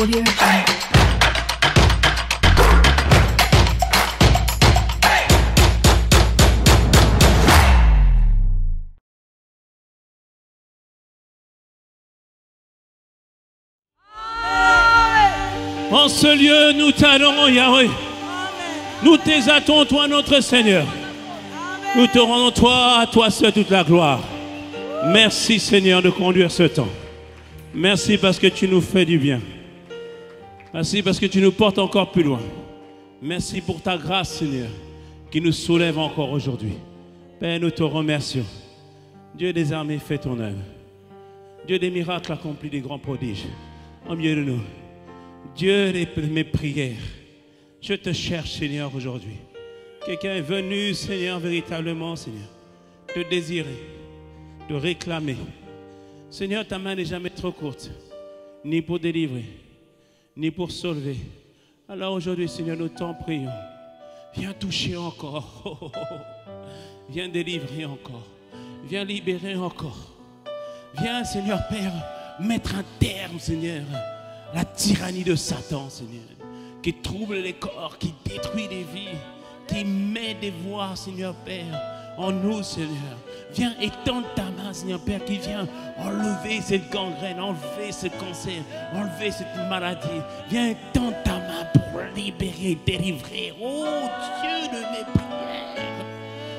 Audio Jungle. En ce lieu, nous t'adorons, Yahweh. Nous t'exaltons, toi, notre Seigneur. Nous te rendons, toi, à toi seul, toute la gloire. Merci, Seigneur, de conduire ce temps. Merci parce que tu nous fais du bien. Merci parce que tu nous portes encore plus loin. Merci pour ta grâce, Seigneur, qui nous soulève encore aujourd'hui. Père, nous te remercions. Dieu des armées, fais ton œuvre. Dieu des miracles, accomplit des grands prodiges en milieu de nous. Dieu de mes prières, je te cherche, Seigneur, aujourd'hui. Quelqu'un est venu, Seigneur, véritablement, Seigneur, te désirer, te réclamer. Seigneur, ta main n'est jamais trop courte, ni pour délivrer, ni pour sauver. Alors aujourd'hui, Seigneur, nous t'en prions. Viens toucher encore. Oh, oh, oh. Viens délivrer encore. Viens libérer encore. Viens, Seigneur Père, mettre un terme, Seigneur, la tyrannie de Satan, Seigneur, qui trouble les corps, qui détruit les vies, qui met des voix, Seigneur Père, en nous, Seigneur. Viens étendre ta main, Seigneur Père, qui vient enlever cette gangrène, enlever ce cancer, enlever cette maladie. Viens étendre ta main pour libérer, délivrer. Oh Dieu de mes prières,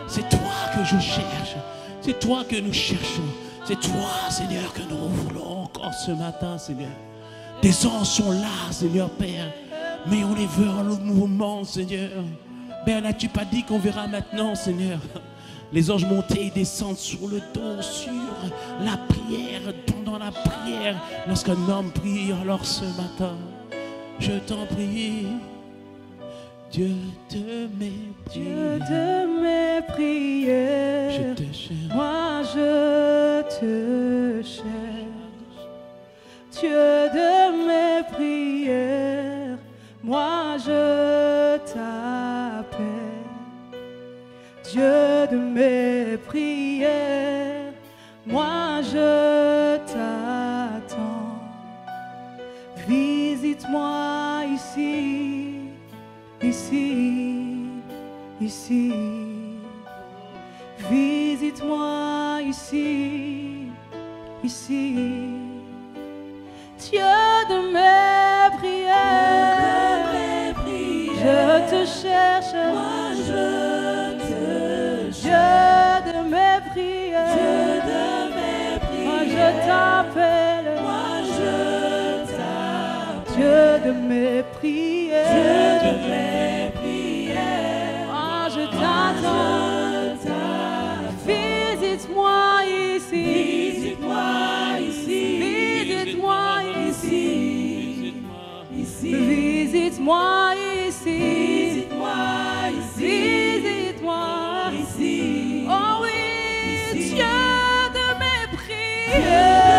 c'est toi que je cherche, c'est toi que nous cherchons, c'est toi, Seigneur, que nous voulons encore ce matin, Seigneur. Tes anges sont là, Seigneur Père, mais on les veut en mouvement, Seigneur. Père, n'as-tu pas dit qu'on verra maintenant, Seigneur, les anges monter et descendre sur le dos, sur la prière, pendant la prière, lorsqu'un homme prie, alors ce matin, je t'en prie, Dieu de mes prières, Dieu de mes prières, je te cherche, moi je te cherche. Dieu de mes prières, moi je t'appelle. Dieu de mes prières, moi je t'attends. Visite-moi ici, ici, ici. Visite-moi ici, ici. Dieu de mes prières, je te cherche, moi je te cherche. Dieu de mes prières, moi je t'appelle, moi je t'appelle. Dieu de mes prières, moi je t'attends. Visite-moi ici, visite-moi ici, visite-moi ici, visite-moi ici, visite-moi ici. Oh oui, Dieu de mes prières,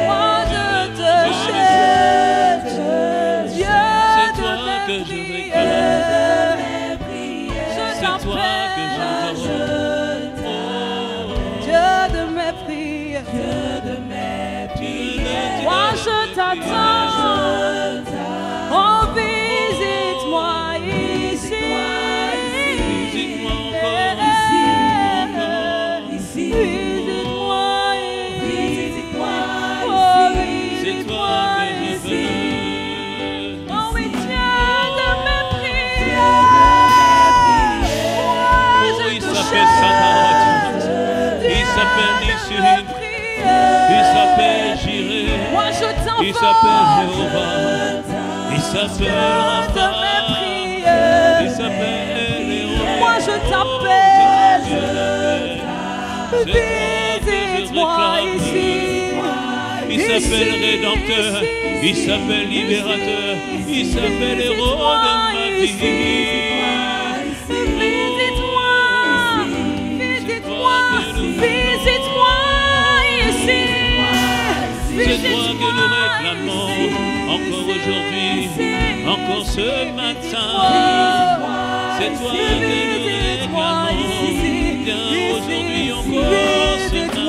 moi je te cherche. Dieu de mes prières, je t'appelle. Dieu de mes prières, moi je t'attends. Oh, visite-moi ici, visite-moi ici, oh, visite-moi ici. Oh oui, Dieu de mes prières, moi je te cherche. il s'appelle Nissi, il s'appelle Jireh, il s'appelle Jéhovah, il s'appelle Rapha, il s'appelle Léon. Moi je t'appelle, visite-moi ici. Il s'appelle Rédempteur, il s'appelle Libérateur, il s'appelle Héros de ma vie. Visite-moi, visite-moi, visite-moi ici. C'est toi que nous réclamons encore aujourd'hui, encore ce matin. C'est toi que nous réclamons. Viens aujourd'hui encore ce matin.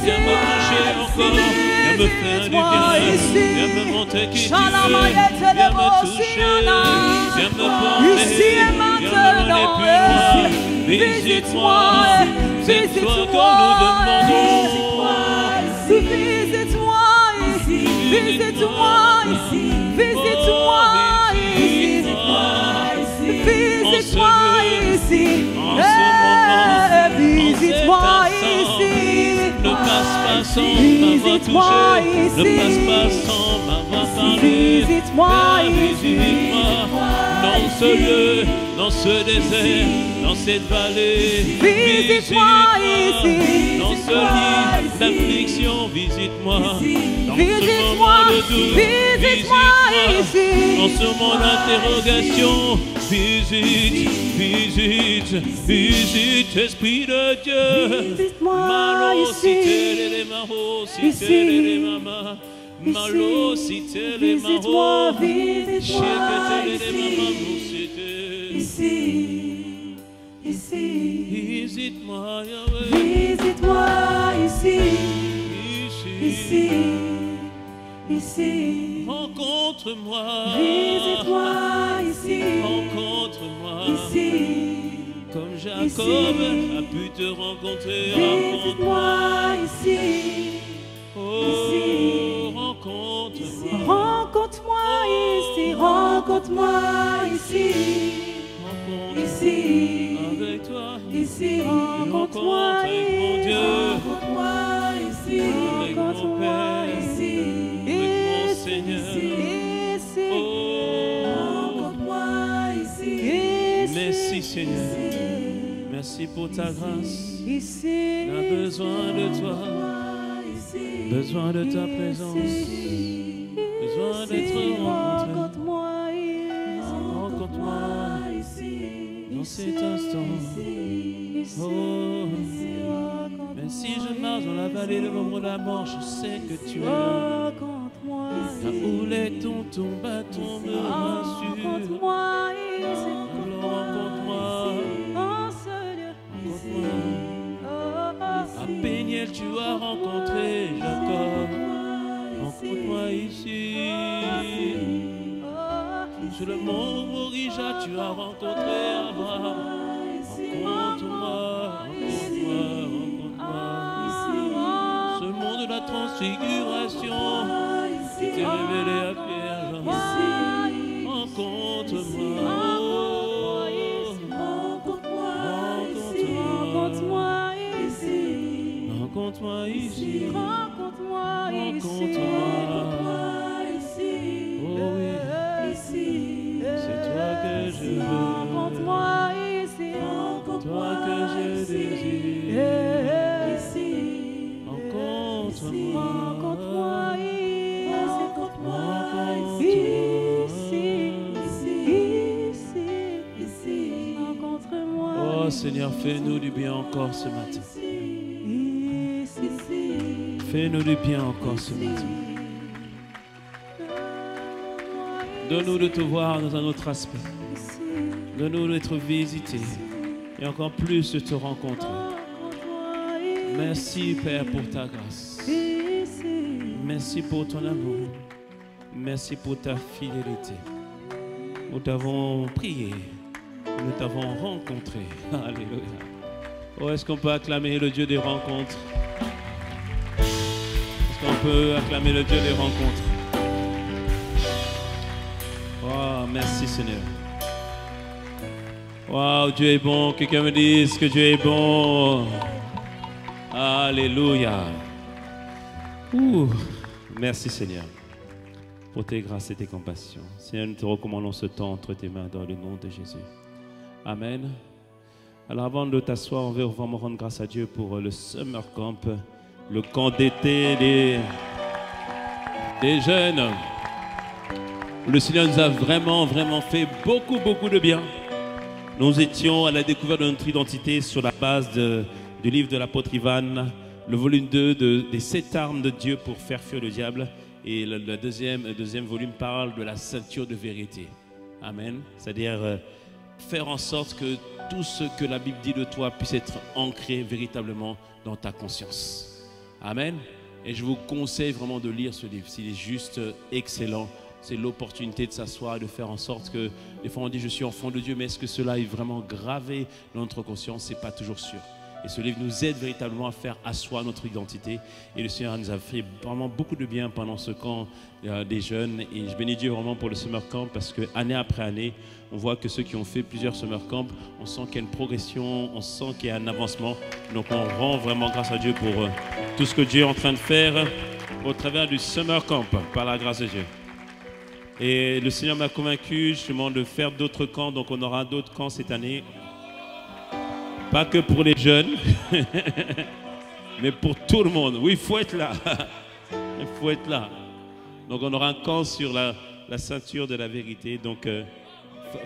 Viens me toucher encore, viens me faire Visite-moi ici. Viens me montrer qui tu es. Shalamayete Viens me lebo toucher. siana. Viens me porter. Ici et Viens me maintenant, donner plus loin. visite-moi, C'est toi que nous demandons. visite-moi ici, visite-moi ici, visite-moi ici, visite-moi ici, visite-moi ici. Ne passe pas sans Visite-moi m'avoir touché. ici. Ne passe pas sans m'avoir parlé. Visite-moi ici. Visite-moi dans ce lieu, dans ce désert, dans cette vallée. Visite-moi ici. Dans ce lit d'affliction, visite-moi. Dans ce Visite-moi, moment de doute, visite-moi ici. Dans ce moment d'interrogation, visite, visite, visite, Esprit de Dieu. Visite-moi Malo, ici. si t'es les maros, si Ici. t'es les mamas. Malo, si t'es les Visite-moi, maros. visite-moi Ici. ici, Visite-moi, Yahweh. visite-moi ici, Ici. ici, Rencontre-moi. visite-moi ici, Rencontre-moi. ici, Comme Jacob a pu te rencontrer. visite-moi Rencontre-moi. ici, Oh, rencontre-moi. rencontre-moi ici, rencontre-moi ici, ici, Avec toi. ici, rencontre-moi Avec mon ici, Dieu. rencontre-moi ici, Avec mon rencontre-moi Père. ici, Avec mon Seigneur. ici, Oh, rencontre-moi ici, merci Seigneur. Merci pour ta grâce. ici, On a besoin de toi. Besoin de ta présence. Besoin d'être rencontré. rencontre-moi ici, Rencontre-moi dans cet instant. Oh, même si je marche dans la vallée de l'ombre de la mort, je sais que tu es là. rencontre-moi La houlette, ton bâton me rassure. rencontre-moi ici, Alors rencontre-moi. en ce lieu. À Péniel, tu as rencontré Jacob. Rencontre-moi ici. Sur le mont Morija, tu as rencontré Abraham. Rencontre-moi, rencontre-moi, rencontre-moi. Ce mont de la transfiguration, qui t'est révélé à Pierre. Rencontre-moi. Rencontre-moi ici. Rencontre-moi ici. Oh oui, c'est toi que je veux. Rencontre-moi ici. Toi que je désire. Rencontre-moi. Rencontre-moi ici. Rencontre-moi. Oh Seigneur, fais-nous du bien encore ce matin. Fais-nous du bien encore ce matin. Donne-nous de te voir dans un autre aspect. Donne-nous d'être visités et encore plus de te rencontrer. Merci Père pour ta grâce. Merci pour ton amour. Merci pour ta fidélité. Nous t'avons prié. Nous t'avons rencontré. Alléluia. Oh, est-ce qu'on peut acclamer le Dieu des rencontres? Est-ce qu'on peut acclamer le Dieu des rencontres? Oh, merci Seigneur. Wow, Dieu est bon. Quelqu'un me dise que Dieu est bon. Alléluia. Merci Seigneur pour tes grâces et tes compassions. Seigneur, nous te recommandons ce temps entre tes mains dans le nom de Jésus. Amen. Alors avant de t'asseoir, on veut vraiment rendre grâce à Dieu pour le Summer Camp, le camp d'été des jeunes. Le Seigneur nous a vraiment fait beaucoup de bien. Nous étions à la découverte de notre identité sur la base du livre de l'apôtre Ivan, le volume 2 des 7 armes de Dieu pour faire fuir le diable. Et le deuxième volume parle de la ceinture de vérité. Amen. C'est-à-dire faire en sorte que tout ce que la Bible dit de toi puisse être ancré véritablement dans ta conscience. Amen. Et je vous conseille vraiment de lire ce livre. Il est juste excellent. C'est l'opportunité de s'asseoir et de faire en sorte que, des fois on dit je suis enfant de Dieu, mais est-ce que cela est vraiment gravé dans notre conscience? Ce n'est pas toujours sûr. Et ce livre nous aide véritablement à faire asseoir notre identité. Et le Seigneur nous a fait vraiment beaucoup de bien pendant ce camp des jeunes. Et je bénis Dieu vraiment pour le summer camp parce que année après année, on voit que ceux qui ont fait plusieurs summer camps, on sent qu'il y a une progression, on sent qu'il y a un avancement. Donc on rend vraiment grâce à Dieu pour tout ce que Dieu est en train de faire au travers du summer camp, par la grâce de Dieu. Et le Seigneur m'a convaincu justement de faire d'autres camps. Donc on aura d'autres camps cette année. Pas que pour les jeunes, mais pour tout le monde. Oui, il faut être là. Il faut être là. Donc on aura un camp sur la ceinture de la vérité. Donc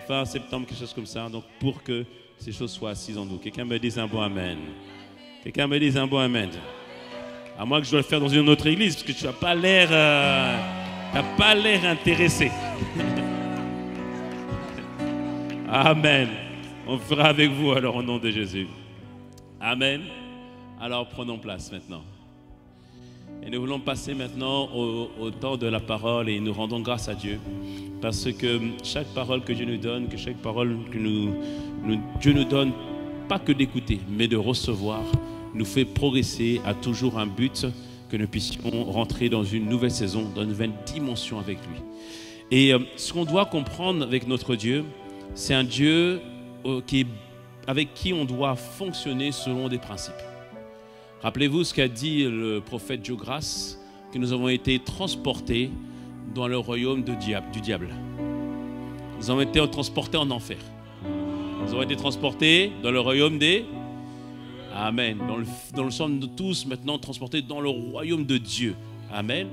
fin septembre, quelque chose comme ça. Donc pour que ces choses soient assises en nous. Quelqu'un me dise un bon amen. Quelqu'un me dise un bon amen. À moins que je dois le faire dans une autre église, parce que tu n'as pas l'air... t'as pas l'air intéressé. Amen. On fera avec vous alors au nom de Jésus. Amen. Alors prenons place maintenant. Et nous voulons passer maintenant au temps de la parole et nous rendons grâce à Dieu. Parce que chaque parole que Dieu nous donne, que chaque parole que Dieu nous donne, pas que d'écouter, mais de recevoir, nous fait progresser à toujours un but, que nous puissions rentrer dans une nouvelle saison, dans une nouvelle dimension avec lui. Et ce qu'on doit comprendre avec notre Dieu, c'est un Dieu avec qui on doit fonctionner selon des principes. Rappelez-vous ce qu'a dit le prophète Joe-Grace, que nous avons été transportés dans le royaume du diable. Nous avons été transportés en enfer. Nous avons été transportés dans le royaume des... Amen. Nous sommes tous maintenant transportés dans le royaume de Dieu. Amen.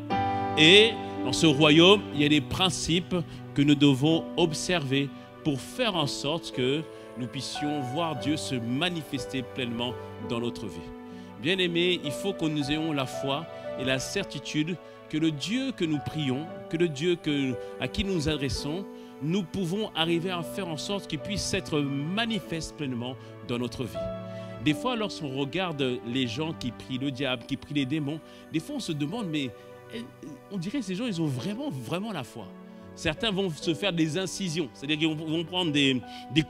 Et dans ce royaume, il y a des principes que nous devons observer pour faire en sorte que nous puissions voir Dieu se manifester pleinement dans notre vie. Bien-aimés, il faut que nous ayons la foi et la certitude que le Dieu que nous prions, que le Dieu à qui nous nous adressons, nous pouvons arriver à faire en sorte qu'il puisse être manifeste pleinement dans notre vie. Des fois, lorsqu'on regarde les gens qui prient le diable, qui prient les démons, des fois on se demande, mais on dirait que ces gens, ils ont vraiment la foi. Certains vont se faire des incisions, c'est-à-dire qu'ils vont prendre des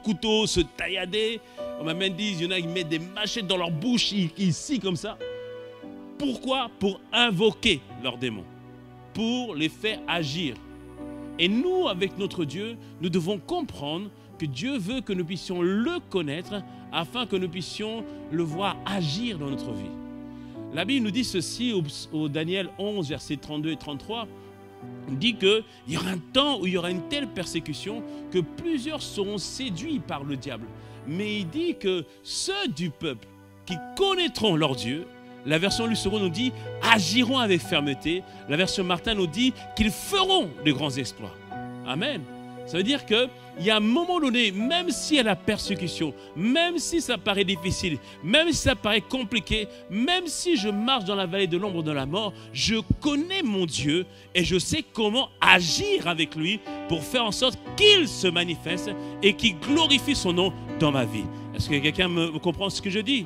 couteaux, se taillader. On m'a même dit, il y en a qui mettent des machettes dans leur bouche, ici comme ça. Pourquoi? Pour invoquer leurs démons, pour les faire agir. Et nous, avec notre Dieu, nous devons comprendre que Dieu veut que nous puissions le connaître afin que nous puissions le voir agir dans notre vie. La Bible nous dit ceci au Daniel 11, versets 32 et 33. Il dit qu'il y aura un temps où il y aura une telle persécution que plusieurs seront séduits par le diable. Mais il dit que ceux du peuple qui connaîtront leur Dieu, la version Lucero nous dit agiront avec fermeté. La version Martin nous dit qu'ils feront de grands exploits. Amen. Ça veut dire qu'il y a un moment donné, même s'il y a la persécution, même si ça paraît difficile, même si ça paraît compliqué, même si je marche dans la vallée de l'ombre de la mort, je connais mon Dieu et je sais comment agir avec lui pour faire en sorte qu'il se manifeste et qu'il glorifie son nom dans ma vie. Est-ce que quelqu'un me comprend ce que je dis?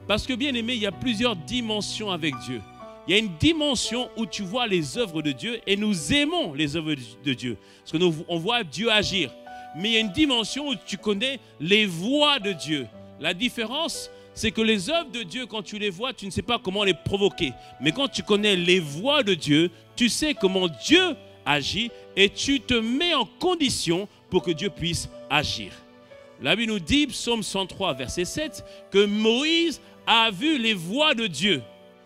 Parce que bien aimé, il y a plusieurs dimensions avec Dieu. Il y a une dimension où tu vois les œuvres de Dieu et nous aimons les œuvres de Dieu. Parce que on voit Dieu agir. Mais il y a une dimension où tu connais les voies de Dieu. La différence, c'est que les œuvres de Dieu, quand tu les vois, tu ne sais pas comment les provoquer. Mais quand tu connais les voies de Dieu, tu sais comment Dieu agit et tu te mets en condition pour que Dieu puisse agir. La Bible nous dit, psaume 103, verset 7, que Moïse a vu les voies de Dieu.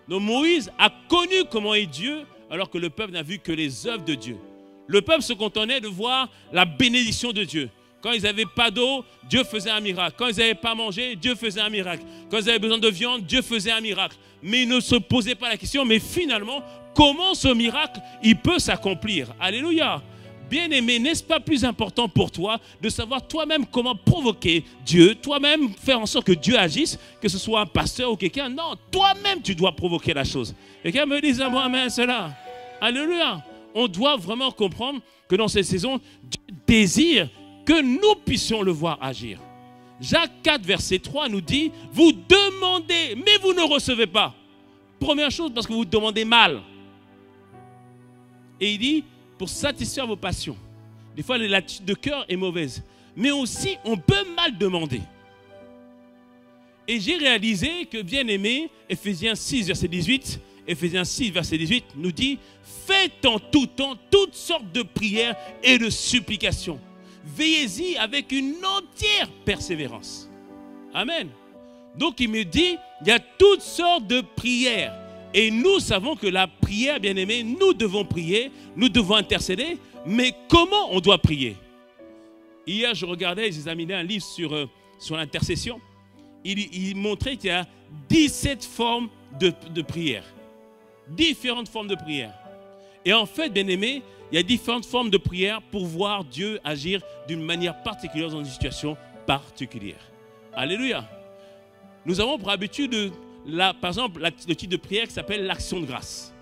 Donc Moïse a connu comment est Dieu, alors que le peuple n'a vu que les œuvres de Dieu. Le peuple se contentait de voir la bénédiction de Dieu. Quand ils n'avaient pas d'eau, Dieu faisait un miracle. Quand ils n'avaient pas mangé, Dieu faisait un miracle. Quand ils avaient besoin de viande, Dieu faisait un miracle. Mais ils ne se posaient pas la question, mais finalement, comment ce miracle, il peut s'accomplir? Alléluia! Bien-aimé, n'est-ce pas plus important pour toi de savoir toi-même comment provoquer Dieu, toi-même faire en sorte que Dieu agisse, que ce soit un pasteur ou quelqu'un? Non, toi-même tu dois provoquer la chose. Quelqu'un me dit moi, amen, cela. Alléluia. On doit vraiment comprendre que dans cette saison, Dieu désire que nous puissions le voir agir. Jacques 4, verset 3 nous dit, vous demandez, mais vous ne recevez pas. Première chose, parce que vous demandez mal. Et il dit, pour satisfaire vos passions. Des fois, l'attitude de cœur est mauvaise. Mais aussi, on peut mal demander. Et j'ai réalisé que, bien aimé, Éphésiens 6, verset 18, Éphésiens 6, verset 18, nous dit, faites en tout temps toutes sortes de prières et de supplications. Veillez-y avec une entière persévérance. Amen. Donc, il me dit, il y a toutes sortes de prières. Et nous savons que la prière, bien aimé, nous devons prier, nous devons intercéder. Mais comment on doit prier? Hier, je regardais, j'ai examiné un livre sur l'intercession. Il montrait qu'il y a 17 formes de prière. Différentes formes de prière. Et en fait, bien aimé, il y a différentes formes de prière pour voir Dieu agir d'une manière particulière dans une situation particulière. Alléluia. Nous avons pour habitude, par exemple, le type de prière qui s'appelle l'action de grâce.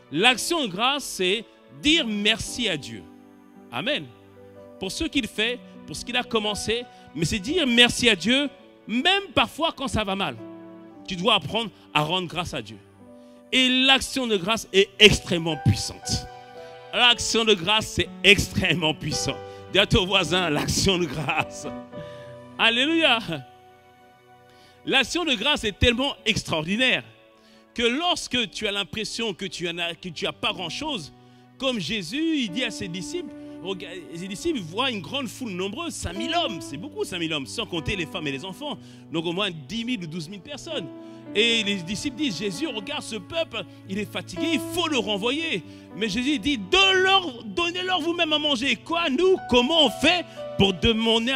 L'action de grâce, c'est dire merci à Dieu. Amen. Pour ce qu'il fait, pour ce qu'il a commencé, mais c'est dire merci à Dieu, même parfois quand ça va mal. Tu dois apprendre à rendre grâce à Dieu. Et l'action de grâce est extrêmement puissante. L'action de grâce, c'est extrêmement puissant. Dis à ton voisin, l'action de grâce. Alléluia. L'action de grâce est tellement extraordinaire que lorsque tu as l'impression que tu n'as pas grand-chose, comme Jésus, il dit à ses disciples, les disciples voient une grande foule nombreuse, 5000 hommes, c'est beaucoup 5000 hommes, sans compter les femmes et les enfants, donc au moins 10 000 ou 12 000 personnes. Et les disciples disent, Jésus, regarde ce peuple, il est fatigué, il faut le renvoyer. Mais Jésus dit, donnez-leur vous-même à manger. Quoi, nous, comment on fait pour donner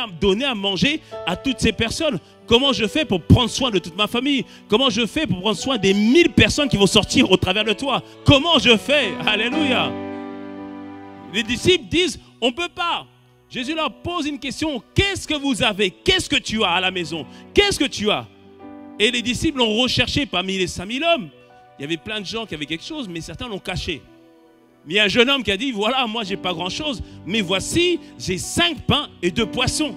à manger à toutes ces personnes? Comment je fais pour prendre soin de toute ma famille? Comment je fais pour prendre soin des 1000 personnes qui vont sortir au travers de toi? Comment je fais? Alléluia. Les disciples disent, on ne peut pas. Jésus leur pose une question, qu'est-ce que vous avez? Qu'est-ce que tu as à la maison? Qu'est-ce que tu as? Et les disciples l'ont recherché parmi les 5000 hommes. Il y avait plein de gens qui avaient quelque chose, mais certains l'ont caché. Mais il y a un jeune homme qui a dit, voilà, moi, je n'ai pas grand-chose, mais voici, j'ai 5 pains et 2 poissons.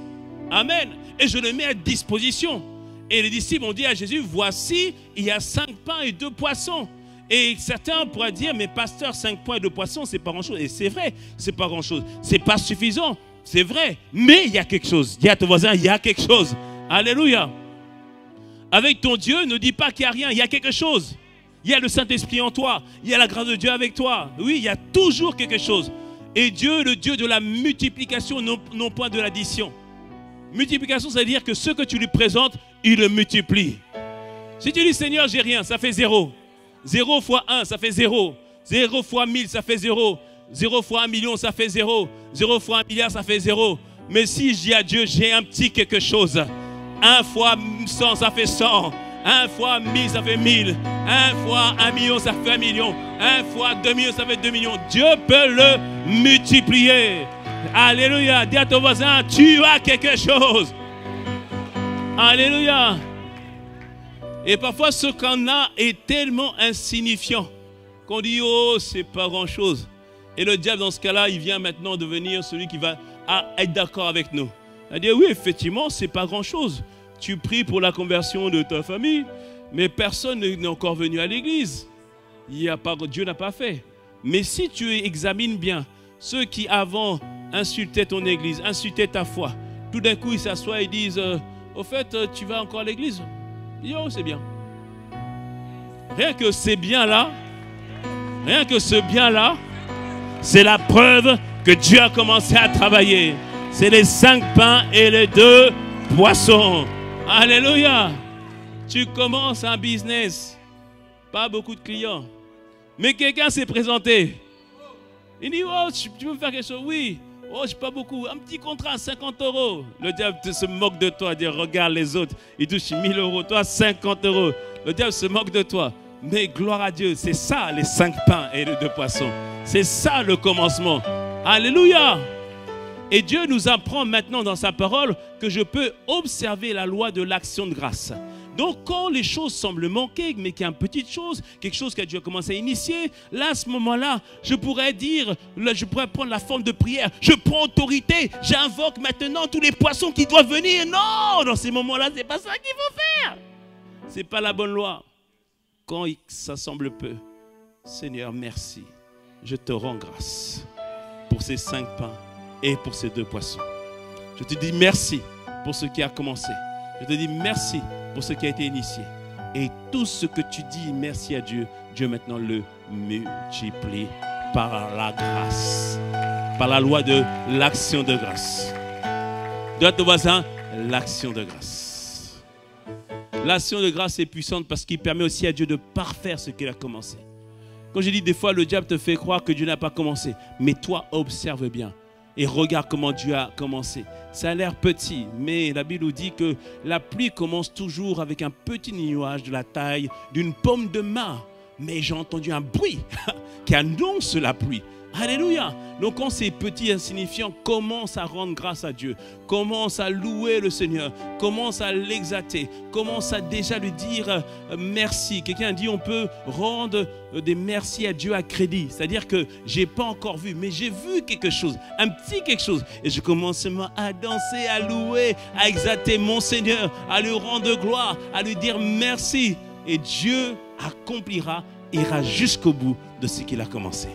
Amen. Et je le mets à disposition. Et les disciples ont dit à Jésus, voici, il y a 5 pains et 2 poissons. Et certains pourraient dire, mais pasteur, 5 pains et 2 poissons, c'est pas grand-chose. Et c'est vrai, c'est pas grand-chose. C'est pas suffisant, c'est vrai. Mais il y a quelque chose. Dis à ton voisin, il y a quelque chose. Alléluia. Avec ton Dieu, ne dis pas qu'il n'y a rien, il y a quelque chose. Il y a le Saint-Esprit en toi, il y a la grâce de Dieu avec toi. Oui, il y a toujours quelque chose. Et Dieu, le Dieu de la multiplication, non point de l'addition. Multiplication, ça veut dire que ce que tu lui présentes, il le multiplie. Si tu dis, Seigneur, j'ai rien, ça fait 0. 0 fois 1, ça fait 0. 0 fois 1000, ça fait 0. 0 fois 1 million, ça fait 0. 0 fois 1 milliard, ça fait 0. Mais si je dis à Dieu, j'ai un petit quelque chose. 1 fois 100, ça fait 100. 1 fois 1000, ça fait 1000. 1 fois 1 million, ça fait 1 million. 1 fois 2 millions, ça fait 2 millions. Dieu peut le multiplier. Alléluia. Dis à ton voisin, tu as quelque chose. Alléluia. Et parfois, ce qu'on a est tellement insignifiant qu'on dit, oh, c'est pas grand-chose. Et le diable, dans ce cas-là, il vient maintenant devenir celui qui va être d'accord avec nous. Il dit, oui, effectivement, c'est pas grand-chose. Tu pries pour la conversion de ta famille, mais personne n'est encore venu à l'église. Dieu n'a pas fait. Mais si tu examines bien, ceux qui avant insultaient ton église, insultaient ta foi, tout d'un coup ils s'assoient et disent, au fait, tu vas encore à l'église? Yo, c'est bien. Rien que c'est bien là, rien que ce bien là, c'est la preuve que Dieu a commencé à travailler. C'est les 5 pains et les 2 poissons. Alléluia. Tu commences un business. Pas beaucoup de clients. Mais quelqu'un s'est présenté. Il dit, oh, tu veux faire quelque chose? Oui. Oh, je pas beaucoup. Un petit contrat, 50 €. Le diable se moque de toi. Il dit, regarde les autres. Ils touchent 1000 €. Toi, 50 €. Le diable se moque de toi. Mais gloire à Dieu. C'est ça, les 5 pains et les 2 poissons. C'est ça le commencement. Alléluia. Et Dieu nous apprend maintenant dans sa parole que je peux observer la loi de l'action de grâce. Donc quand les choses semblent manquer, mais qu'il y a une petite chose, quelque chose que Dieu a commencé à initier, là à ce moment-là, je pourrais dire, je pourrais prendre la forme de prière. Je prends autorité, j'invoque maintenant tous les poissons qui doivent venir. Non, dans ces moments-là, c'est pas ça qu'il faut faire. C'est pas la bonne loi. quand ça semble peu. Seigneur, merci. Je te rends grâce pour ces 5 pains et pour ces 2 poissons. Je te dis merci pour ce qui a commencé. Je te dis merci pour ce qui a été initié. Et tout ce que tu dis merci à Dieu, Dieu maintenant le multiplie par la grâce, par la loi de l'action de grâce. Dis à ton voisin, l'action de grâce. L'action de grâce est puissante parce qu'il permet aussi à Dieu de parfaire ce qu'il a commencé. Quand je dis des fois, le diable te fait croire que Dieu n'a pas commencé. Mais toi, observe bien et regarde comment Dieu a commencé. Ça a l'air petit, mais la Bible nous dit que la pluie commence toujours avec un petit nuage de la taille d'une paume de main. Mais j'ai entendu un bruit qui annonce la pluie. Alléluia. Donc quand ces petits insignifiants commencent à rendre grâce à Dieu, commencent à louer le Seigneur, commencent à l'exalter, commencent à déjà lui dire merci. Quelqu'un dit on peut rendre des merci à Dieu à crédit. C'est-à-dire que je n'ai pas encore vu, mais j'ai vu quelque chose, un petit quelque chose. Et je commence à danser, à louer, à exalter mon Seigneur, à lui rendre gloire, à lui dire merci. Et Dieu accomplira, ira jusqu'au bout de ce qu'il a commencé.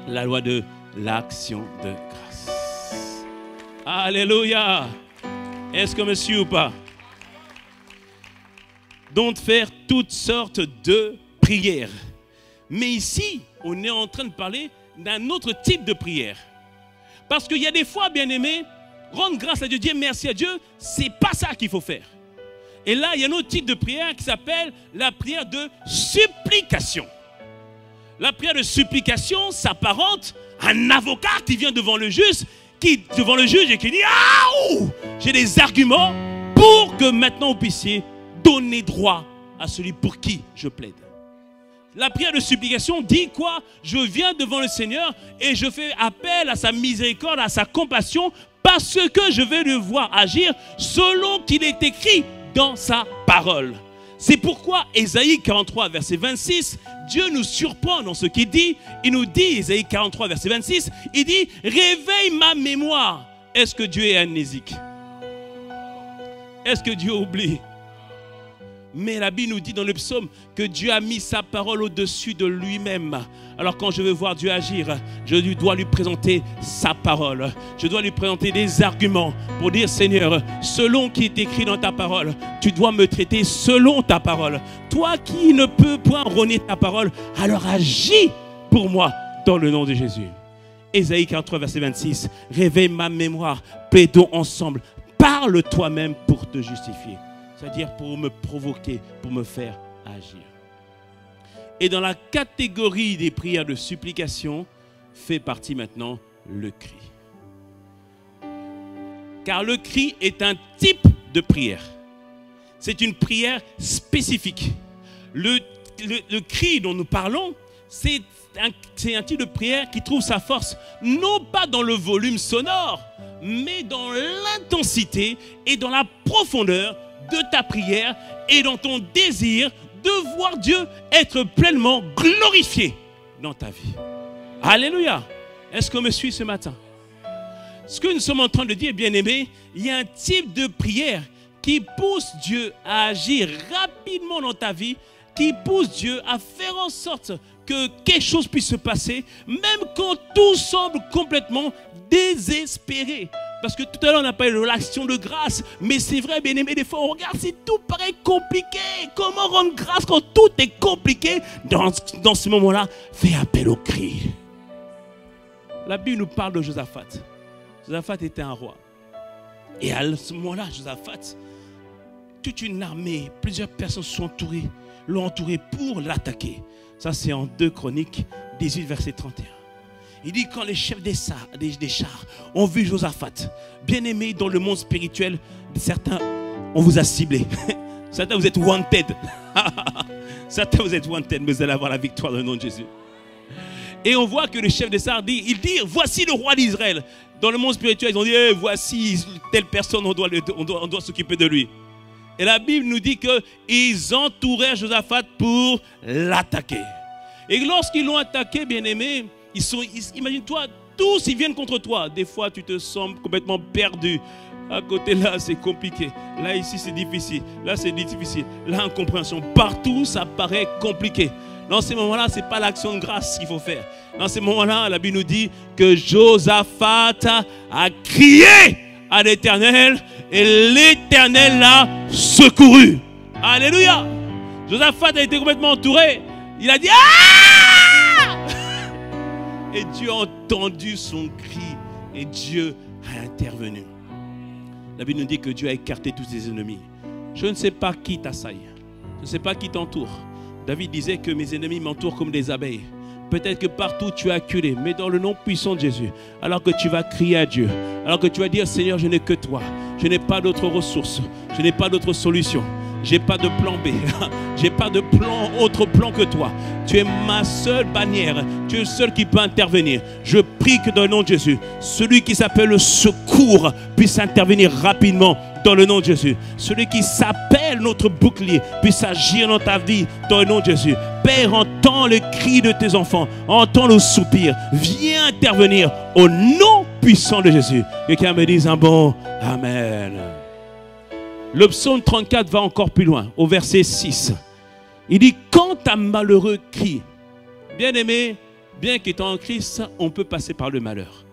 La loi de l'action de grâce. Alléluia. Est-ce que me suit ou pas? Donc faire toutes sortes de prières. Mais ici, on est en train de parler d'un autre type de prière. Parce qu'il y a des fois, bien aimés, rendre grâce à Dieu, dire merci à Dieu, c'est pas ça qu'il faut faire. Et là, il y a un autre type de prière qui s'appelle la prière de supplication. La prière de supplication s'apparente à un avocat qui vient devant le juge et qui dit « Ah, j'ai des arguments pour que maintenant vous puissiez donner droit à celui pour qui je plaide. » La prière de supplication dit quoi? Je viens devant le Seigneur et je fais appel à sa miséricorde, à sa compassion parce que je vais le voir agir selon qu'il est écrit dans sa parole. C'est pourquoi Ésaïe 43, verset 26, Dieu nous surprend dans ce qu'il dit. Il nous dit, Ésaïe 43, verset 26, il dit, réveille ma mémoire. Est-ce que Dieu est amnésique? Est-ce que Dieu oublie? Mais la Bible nous dit dans le psaume que Dieu a mis sa parole au-dessus de lui-même. Alors quand je veux voir Dieu agir, je dois lui présenter sa parole. Je dois lui présenter des arguments pour dire Seigneur, selon qui est écrit dans ta parole, tu dois me traiter selon ta parole. Toi qui ne peux point renier ta parole, alors agis pour moi dans le nom de Jésus. Ésaïe 43, verset 26, réveille ma mémoire, plaidons ensemble, parle toi-même pour te justifier. C'est-à-dire pour me provoquer, pour me faire agir. Et dans la catégorie des prières de supplication, fait partie maintenant le cri. Car le cri est un type de prière. C'est une prière spécifique. Le cri dont nous parlons, c'est un type de prière qui trouve sa force, non pas dans le volume sonore, mais dans l'intensité et dans la profondeur de ta prière et dans ton désir de voir Dieu être pleinement glorifié dans ta vie. Alléluia. Est-ce qu'on me suit ce matin? Ce que nous sommes en train de dire, bien-aimés, il y a un type de prière qui pousse Dieu à agir rapidement dans ta vie, qui pousse Dieu à faire en sorte que quelque chose puisse se passer, même quand tout semble complètement désespéré. Parce que tout à l'heure, on a parlé de l'action de grâce. Mais c'est vrai, bien aimé, des fois, on regarde, si tout paraît compliqué. Comment rendre grâce quand tout est compliqué? Dans ce moment-là, fais appel au cri. La Bible nous parle de Josaphat. Josaphat était un roi. Et à ce moment-là, Josaphat, toute une armée, plusieurs personnes l'ont entouré pour l'attaquer. Ça, c'est en 2 Chroniques 18, verset 31. Il dit quand les chefs des chars ont vu Josaphat, bien aimé dans le monde spirituel, certains, on vous a ciblé. Certains, vous êtes wanted. Certains, vous êtes wanted, mais vous allez avoir la victoire dans le nom de Jésus. Et on voit que le chef des chars dit, voici le roi d'Israël. Dans le monde spirituel, ils ont dit, voici telle personne, on doit s'occuper de lui. Et la Bible nous dit qu'ils entourèrent Josaphat pour l'attaquer. Et lorsqu'ils l'ont attaqué, bien aimé, imagine-toi, tous ils viennent contre toi. Des fois, tu te sens complètement perdu. À côté là, c'est compliqué. Là, ici, c'est difficile. Là, c'est difficile. Là, incompréhension. Partout, ça paraît compliqué. Dans ces moments-là, ce n'est pas l'action de grâce qu'il faut faire. Dans ces moments-là, la Bible nous dit que Josaphat a crié à l'Éternel et l'Éternel l'a secouru. Alléluia. Josaphat a été complètement entouré. Il a dit ah! Et Dieu a entendu son cri et Dieu a intervenu. La Bible nous dit que Dieu a écarté tous ses ennemis. Je ne sais pas qui t'assaille. Je ne sais pas qui t'entoure. David disait que mes ennemis m'entourent comme des abeilles. Peut-être que partout tu es acculé, mais dans le nom puissant de Jésus, alors que tu vas crier à Dieu, alors que tu vas dire Seigneur, je n'ai que toi, je n'ai pas d'autre ressource, je n'ai pas d'autre solution, j'ai pas de plan B, j'ai pas de plan, autre plan que toi. Tu es ma seule bannière, tu es le seul qui peut intervenir. Je prie que dans le nom de Jésus, celui qui s'appelle le secours puisse intervenir rapidement dans le nom de Jésus. Celui qui s'appelle notre bouclier puisse agir dans ta vie dans le nom de Jésus. Père, entends le cri de tes enfants, entends le soupir, viens intervenir au nom puissant de Jésus. Quelqu'un me dise un bon Amen. Le psaume 34 va encore plus loin, au verset 6. Il dit, quand un malheureux crie, bien-aimé, bien qu'étant en Christ, on peut passer par le malheur.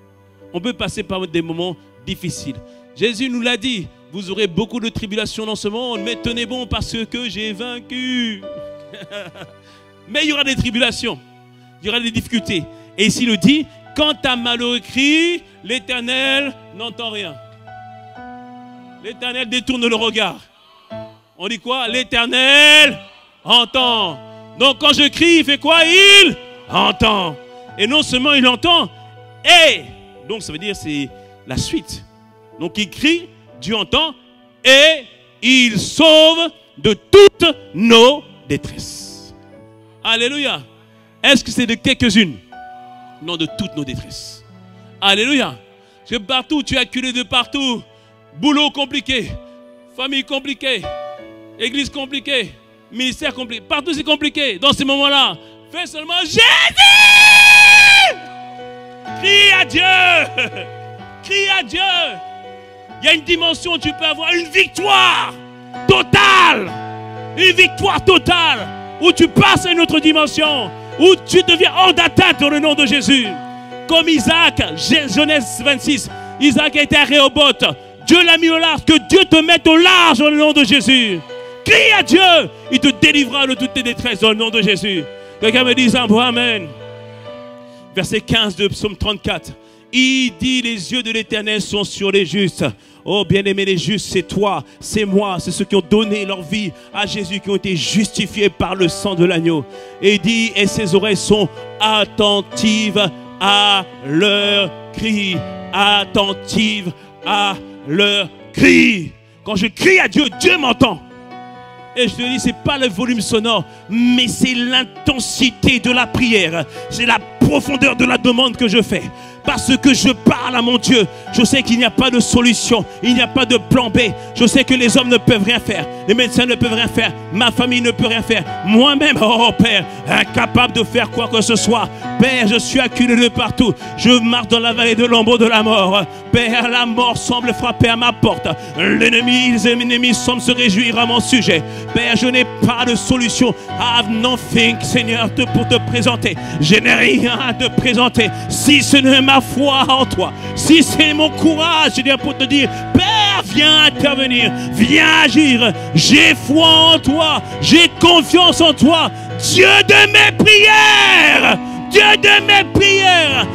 On peut passer par des moments difficiles. Jésus nous l'a dit, vous aurez beaucoup de tribulations dans ce monde, mais tenez bon parce que j'ai vaincu. Mais il y aura des tribulations, il y aura des difficultés. Et ici il nous dit, quand un malheureux crie, l'Éternel n'entend rien. L'Éternel détourne le regard. On dit quoi? L'Éternel entend. Donc quand je crie, il fait quoi? Il entend. Et non seulement il entend, et donc ça veut dire c'est la suite. Donc il crie, Dieu entend, et il sauve de toutes nos détresses. Alléluia. Est-ce que c'est de quelques-unes? Non, de toutes nos détresses. Alléluia. Parce que partout, tu es acculé de partout. Boulot compliqué, famille compliquée, église compliquée, ministère compliqué. Partout c'est compliqué. Dans ces moments-là, fais seulement Jésus! Crie à Dieu! Crie à Dieu! Il y a une dimension où tu peux avoir une victoire totale. Une victoire totale. Où tu passes à une autre dimension. Où tu deviens hors d'atteinte dans le nom de Jésus. Comme Isaac, Genèse 26. Isaac a été à Rehoboth. Dieu l'a mis au large. Que Dieu te mette au large dans le nom de Jésus. Crie à Dieu. Il te délivrera de toutes tes détresses dans le nom de Jésus. Quelqu'un me dit un bon Amen. Verset 15 de Psaume 34. Il dit, les yeux de l'Éternel sont sur les justes. Oh bien-aimé, les justes, c'est toi, c'est moi, c'est ceux qui ont donné leur vie à Jésus, qui ont été justifiés par le sang de l'agneau. Et il dit, et ses oreilles sont attentives à leur cri. Attentives à leur cri. Quand je crie à Dieu, Dieu m'entend. Et je te dis, ce n'est pas le volume sonore, mais c'est l'intensité de la prière. C'est la profondeur de la demande que je fais. Parce que je parle à mon Dieu. Je sais qu'il n'y a pas de solution. Il n'y a pas de plan B. Je sais que les hommes ne peuvent rien faire. Les médecins ne peuvent rien faire. Ma famille ne peut rien faire. Moi-même, oh Père, incapable de faire quoi que ce soit. Père, je suis acculé de partout. Je marche dans la vallée de l'ombre de la mort. Père, la mort semble frapper à ma porte. Les ennemis semblent se réjouir à mon sujet. Père, je n'ai pas de solution. I have nothing, Seigneur, pour te présenter. Je n'ai rien à te présenter. Si ce n'est ma foi en toi, si c'est mon courage, Seigneur, pour te dire, Père, viens intervenir, viens agir. J'ai foi en toi, j'ai confiance en toi. Dieu de mes prières, Dieu de mes prières,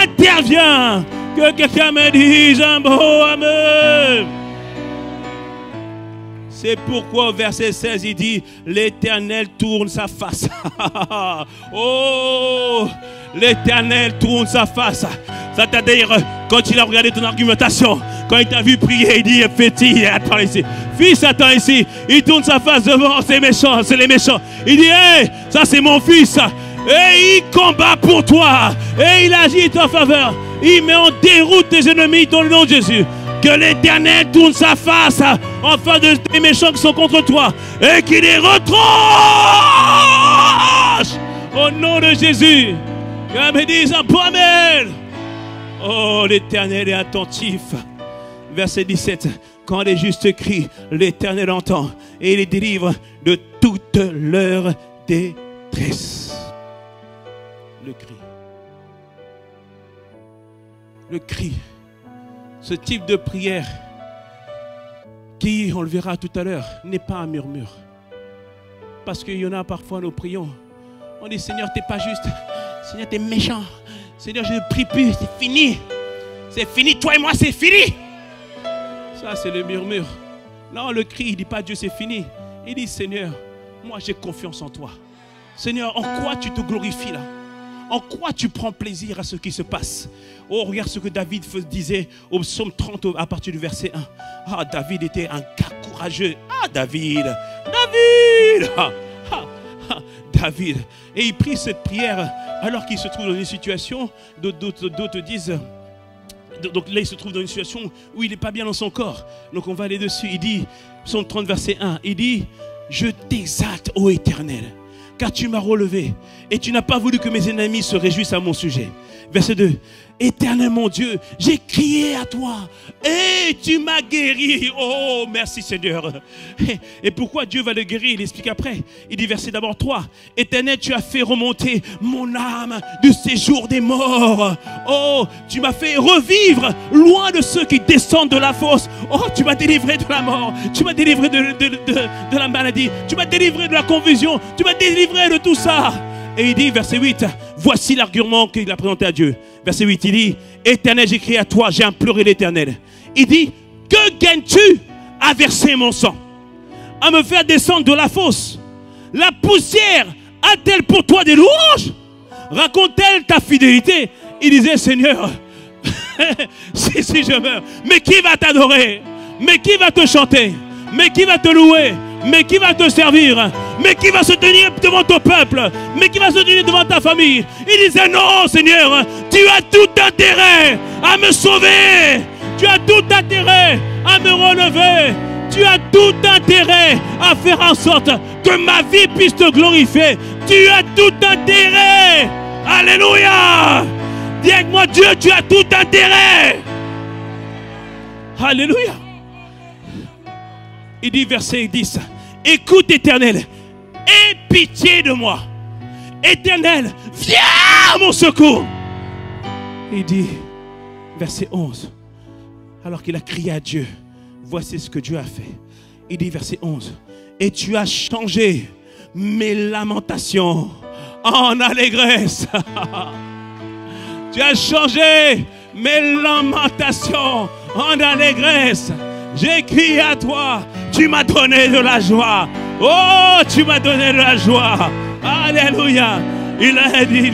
interviens. Que quelqu'un me dise un beau Amen. C'est pourquoi au verset 16 il dit, l'Éternel tourne sa face. Oh, l'Éternel tourne sa face. C'est-à-dire, quand il a regardé ton argumentation, quand il t'a vu prier, il dit, petit, attends ici. Fils, attends ici. Il tourne sa face devant, c'est méchant, c'est les méchants. Il dit, hey, ça c'est mon fils. Et il combat pour toi. Et il agit en ta faveur. Il met en déroute tes ennemis dans le nom de Jésus. Que l'Éternel tourne sa face en face des méchants qui sont contre toi. Et qu'il les retranche. Au nom de Jésus. Que me dise un bon Amen. Oh, l'Éternel est attentif. Verset 17. Quand les justes crient, l'Éternel entend et les délivre de toute leur détresse. Le cri. Le cri. Ce type de prière qui, on le verra tout à l'heure, n'est pas un murmure. Parce qu'il y en a parfois, nous prions. On dit, Seigneur, tu n'es pas juste. Seigneur, tu es méchant. Seigneur, je ne prie plus, c'est fini. C'est fini, toi et moi, c'est fini. Ça, c'est le murmure. Non, le cri, il ne dit pas Dieu, c'est fini. Il dit, Seigneur, moi, j'ai confiance en toi. Seigneur, en quoi tu te glorifies là? En quoi tu prends plaisir à ce qui se passe? Oh, regarde ce que David disait au psaume 30 à partir du verset 1. Ah, David était un gars courageux. Ah, David. David. Et il prie cette prière alors qu'il se trouve dans une situation, d'autres disent, donc là il se trouve dans une situation où il n'est pas bien dans son corps. Donc on va aller dessus. Il dit, psaume 30 verset 1, il dit, je t'exalte, ô Éternel, car tu m'as relevé et tu n'as pas voulu que mes ennemis se réjouissent à mon sujet. Verset 2. Éternel mon Dieu, j'ai crié à toi et tu m'as guéri. Oh, merci Seigneur. Et pourquoi Dieu va le guérir? Il explique après. Il dit verset d'abord 3. Éternel, tu as fait remonter mon âme du séjour des morts. Oh, tu m'as fait revivre loin de ceux qui descendent de la fosse. Oh, tu m'as délivré de la mort. Tu m'as délivré de la maladie. Tu m'as délivré de la confusion. Tu m'as délivré de tout ça. Et il dit, verset 8, voici l'argument qu'il a présenté à Dieu. Verset 8, il dit, Éternel, j'ai crié à toi, j'ai imploré l'Éternel. Il dit, que gagnes-tu à verser mon sang, à me faire descendre de la fosse? La poussière a-t-elle pour toi des louanges? Raconte-t-elle ta fidélité? Il disait, Seigneur, si je meurs, mais qui va t'adorer? Mais qui va te chanter? Mais qui va te louer? Mais qui va te servir? Mais qui va se tenir devant ton peuple? Mais qui va se tenir devant ta famille? Il disait non, Seigneur, tu as tout intérêt à me sauver. Tu as tout intérêt à me relever. Tu as tout intérêt à faire en sorte que ma vie puisse te glorifier. Tu as tout intérêt. Alléluia. Dis avec moi, Dieu, tu as tout intérêt. Alléluia. Il dit verset 10. Écoute Éternel, aie pitié de moi. Éternel, viens à mon secours. Il dit, verset 11, alors qu'il a crié à Dieu, voici ce que Dieu a fait. Il dit, verset 11, et tu as changé mes lamentations en allégresse. Tu as changé mes lamentations en allégresse. J'ai crié à toi, tu m'as donné de la joie. Oh, tu m'as donné de la joie. Alléluia. Il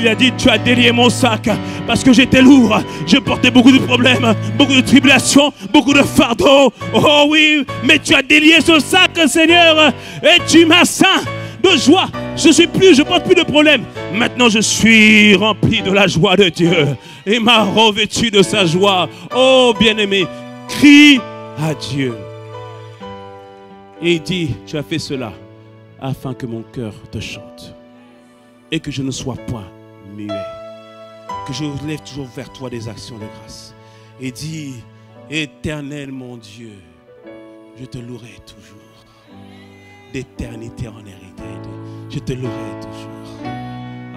a dit, tu as délié mon sac parce que j'étais lourd. Je portais beaucoup de problèmes, beaucoup de tribulations, beaucoup de fardeaux. Oh oui, mais tu as délié ce sac, Seigneur, et tu m'as ceint de joie. Je porte plus de problèmes. Maintenant, je suis rempli de la joie de Dieu. Il m'a revêtu de sa joie. Oh, bien-aimé, crie à Dieu. Et il dit, tu as fait cela afin que mon cœur te chante et que je ne sois point muet, que je lève toujours vers toi des actions de grâce. Et dit, Éternel mon Dieu, je te louerai toujours, d'éternité en héritage, je te louerai toujours.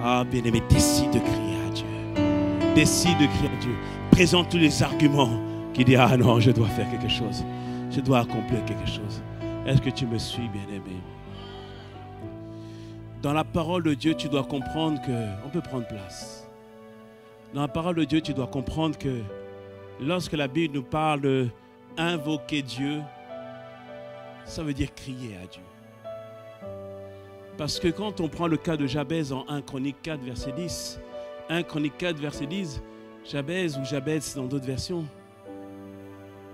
Ah bien-aimé, décide de crier à Dieu, décide de crier à Dieu, présente tous les arguments qui disent, ah non, je dois faire quelque chose, je dois accomplir quelque chose. Est-ce que tu me suis, bien-aimé? Dans la parole de Dieu, tu dois comprendre qu'on peut prendre place. Dans la parole de Dieu, tu dois comprendre que lorsque la Bible nous parle de invoquer Dieu, ça veut dire crier à Dieu. Parce que quand on prend le cas de Jabez en 1 Chronique 4, verset 10, 1 Chronique 4, verset 10, Jabez ou Jabez dans d'autres versions,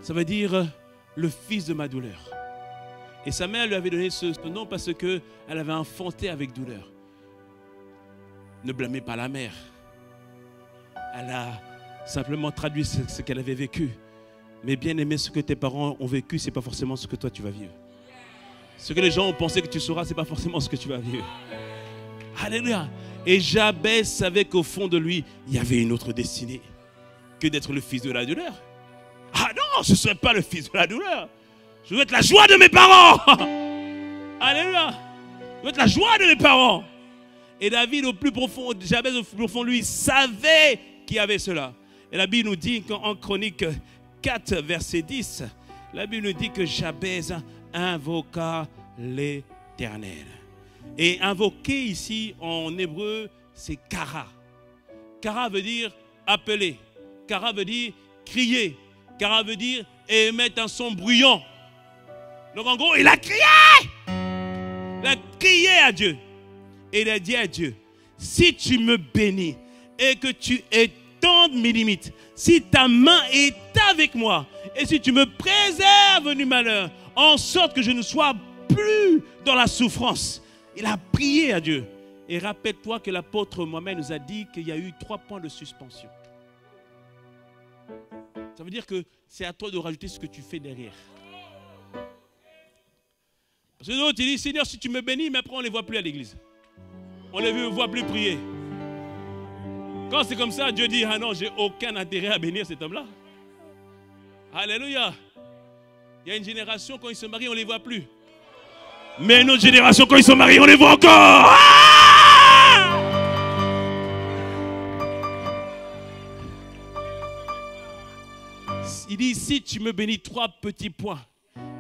ça veut dire le fils de ma douleur. Et sa mère lui avait donné ce nom parce qu'elle avait enfanté avec douleur. Ne blâmez pas la mère. Elle a simplement traduit ce qu'elle avait vécu. Mais bien aimé, ce que tes parents ont vécu, ce n'est pas forcément ce que toi tu vas vivre. Ce que les gens ont pensé que tu sauras, ce n'est pas forcément ce que tu vas vivre. Alléluia. Et Jabez savait qu'au fond de lui, il y avait une autre destinée que d'être le fils de la douleur. Ah non, je ne serai pas le fils de la douleur. Je veux être la joie de mes parents. Alléluia. Je veux être la joie de mes parents. Et David au plus profond, Jabez au plus profond, lui, savait qu'il y avait cela. Et la Bible nous dit qu'en Chronique 4, verset 10, la Bible nous dit que Jabez invoqua l'Éternel. Et invoquer ici en hébreu, c'est kara. Kara veut dire appeler. Kara veut dire crier. Kara veut dire émettre un son bruyant. Donc en gros, il a crié. Il a crié à Dieu. Et il a dit à Dieu, si tu me bénis et que tu étendes mes limites, si ta main est avec moi et si tu me préserves du malheur, en sorte que je ne sois plus dans la souffrance. Il a prié à Dieu. Et rappelle-toi que l'apôtre Mohamed nous a dit qu'il y a eu 3 points de suspension. Ça veut dire que c'est à toi de rajouter ce que tu fais derrière. Parce que d'autres, ils disent, Seigneur, si tu me bénis, mais après on ne les voit plus à l'église. On ne les voit plus prier. Quand c'est comme ça, Dieu dit, ah non, j'ai aucun intérêt à bénir cet homme-là. Alléluia. Il y a une génération, quand ils se marient, on ne les voit plus. Mais une autre génération, quand ils sont mariés, on les voit encore. Ah! Il dit, si tu me bénis, 3 petits points.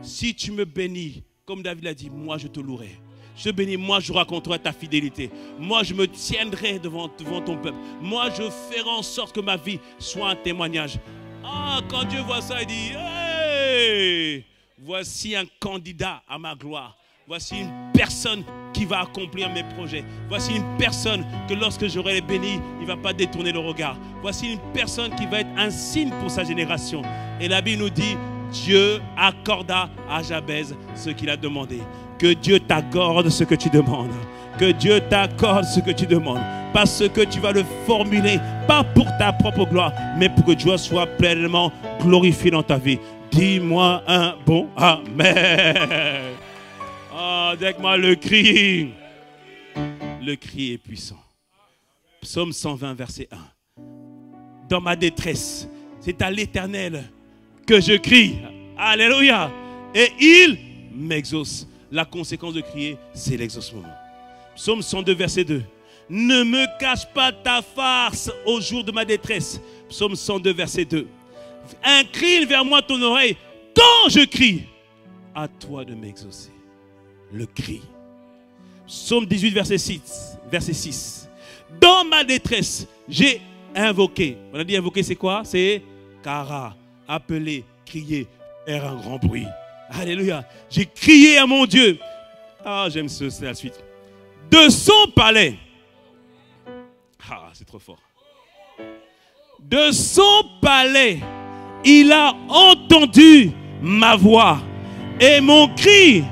Si tu me bénis, comme David l'a dit, moi je te louerai. Je te bénis, moi je raconterai ta fidélité. Moi je me tiendrai devant ton peuple. Moi je ferai en sorte que ma vie soit un témoignage. Ah, quand Dieu voit ça, il dit, hey, voici un candidat à ma gloire. Voici une personne qui va accomplir mes projets. Voici une personne que lorsque j'aurai les bénis, il ne va pas détourner le regard. Voici une personne qui va être un signe pour sa génération. Et la Bible nous dit, Dieu accorda à Jabez ce qu'il a demandé. Que Dieu t'accorde ce que tu demandes. Que Dieu t'accorde ce que tu demandes. Parce que tu vas le formuler, pas pour ta propre gloire, mais pour que Dieu soit pleinement glorifié dans ta vie. Dis-moi un bon Amen. Oh, dis-moi le cri. Le cri est puissant. Psaume 120, verset 1. Dans ma détresse, c'est à l'Éternel que je crie. Alléluia. Et il m'exauce. La conséquence de crier, c'est l'exaucement. Psaume 102, verset 2. Ne me cache pas ta farce au jour de ma détresse. Psaume 102, verset 2. Incline vers moi ton oreille quand je crie. À toi de m'exaucer. Le cri. Psaume 18, verset 6. Dans ma détresse, j'ai invoqué. On a dit invoquer, c'est quoi? C'est kara, appeler, crier, faire un grand bruit. Alléluia. J'ai crié à mon Dieu. Ah, j'aime c'est la suite. De son palais. Ah, c'est trop fort. De son palais, il a entendu ma voix. Et mon cri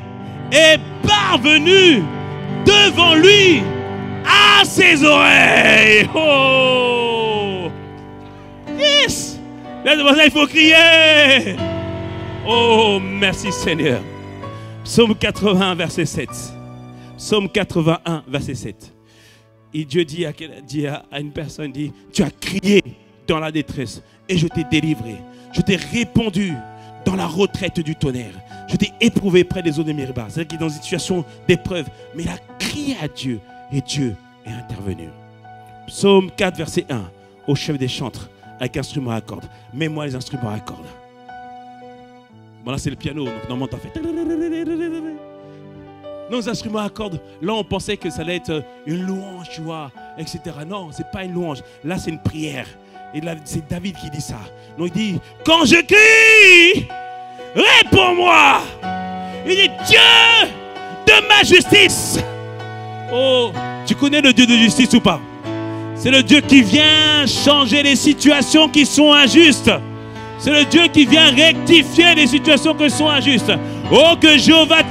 est parvenu devant lui à ses oreilles. Oh! Yes! Là, il faut crier. Oh, merci Seigneur. Psaume 81, verset 7. Psaume 81, verset 7. Et Dieu dit à une personne, dit, tu as crié dans la détresse et je t'ai délivré. Je t'ai répondu dans la retraite du tonnerre. Je t'ai éprouvé près des eaux de Mériba. C'est-à-dire qu'il est dans une situation d'épreuve. Mais il a crié à Dieu et Dieu est intervenu. Psaume 4, verset 1. Au chef des chantres, avec instrument à cordes. Mets-moi les instruments à cordes. Bon, là, c'est le piano. Donc, normalement, t'as fait. Nos instruments à cordes, là, on pensait que ça allait être une louange, tu vois, etc. Non, ce n'est pas une louange. Là, c'est une prière. Et là, c'est David qui dit ça. Donc, il dit, quand je crie, réponds-moi. Il dit, Dieu de ma justice. Oh, tu connais le Dieu de justice ou pas? C'est le Dieu qui vient changer les situations qui sont injustes. C'est le Dieu qui vient rectifier les situations qui sont injustes. Oh, que Jéhovah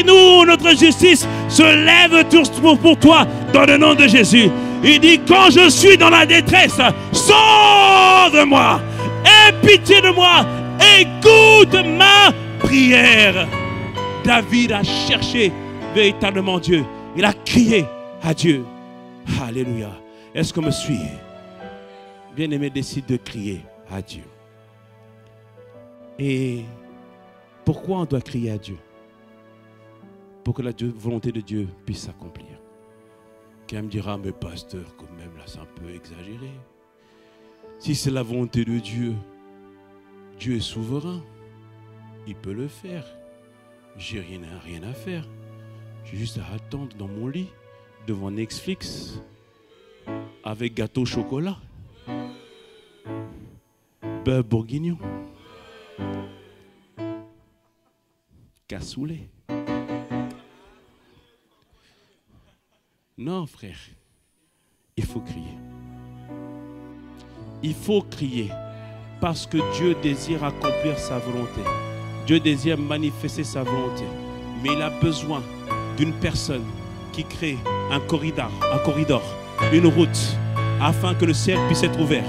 nous, notre justice, se lève pour toi dans le nom de Jésus. Il dit, quand je suis dans la détresse, sauve-moi, aie pitié de moi, écoute ma prière. David a cherché véritablement Dieu. Il a crié à Dieu. Alléluia. Est-ce qu'on me suit? Bien-aimé, décide de crier à Dieu. Et pourquoi on doit crier à Dieu? Pour que la volonté de Dieu puisse s'accomplir. Quelqu'un me dira, mais pasteur, quand même, là, c'est un peu exagéré. Si c'est la volonté de Dieu, Dieu est souverain. Il peut le faire. J'ai rien à faire. J'ai juste à attendre dans mon lit, devant Netflix, avec gâteau au chocolat, beurre bourguignon, cassoulet. Non, frère, il faut crier. Il faut crier parce que Dieu désire accomplir sa volonté. Dieu désire manifester sa volonté. Mais il a besoin d'une personne qui crée un corridor, une route, afin que le ciel puisse être ouvert,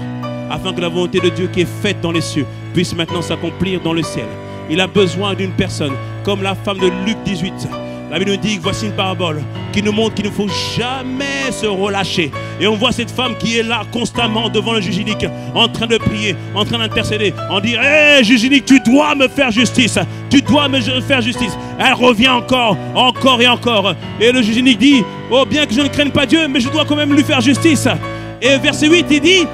afin que la volonté de Dieu qui est faite dans les cieux puisse maintenant s'accomplir dans le ciel. Il a besoin d'une personne comme la femme de Luc 18. La Bible nous dit que voici une parabole qui nous montre qu'il ne faut jamais se relâcher. Et on voit cette femme qui est là constamment devant le juge unique, en train de prier, en train d'intercéder, en disant hé, juge unique, tu dois me faire justice. Tu dois me faire justice. Elle revient encore et encore. Et le juge unique dit, oh bien que je ne craigne pas Dieu, mais je dois quand même lui faire justice. Et verset 8, il dit,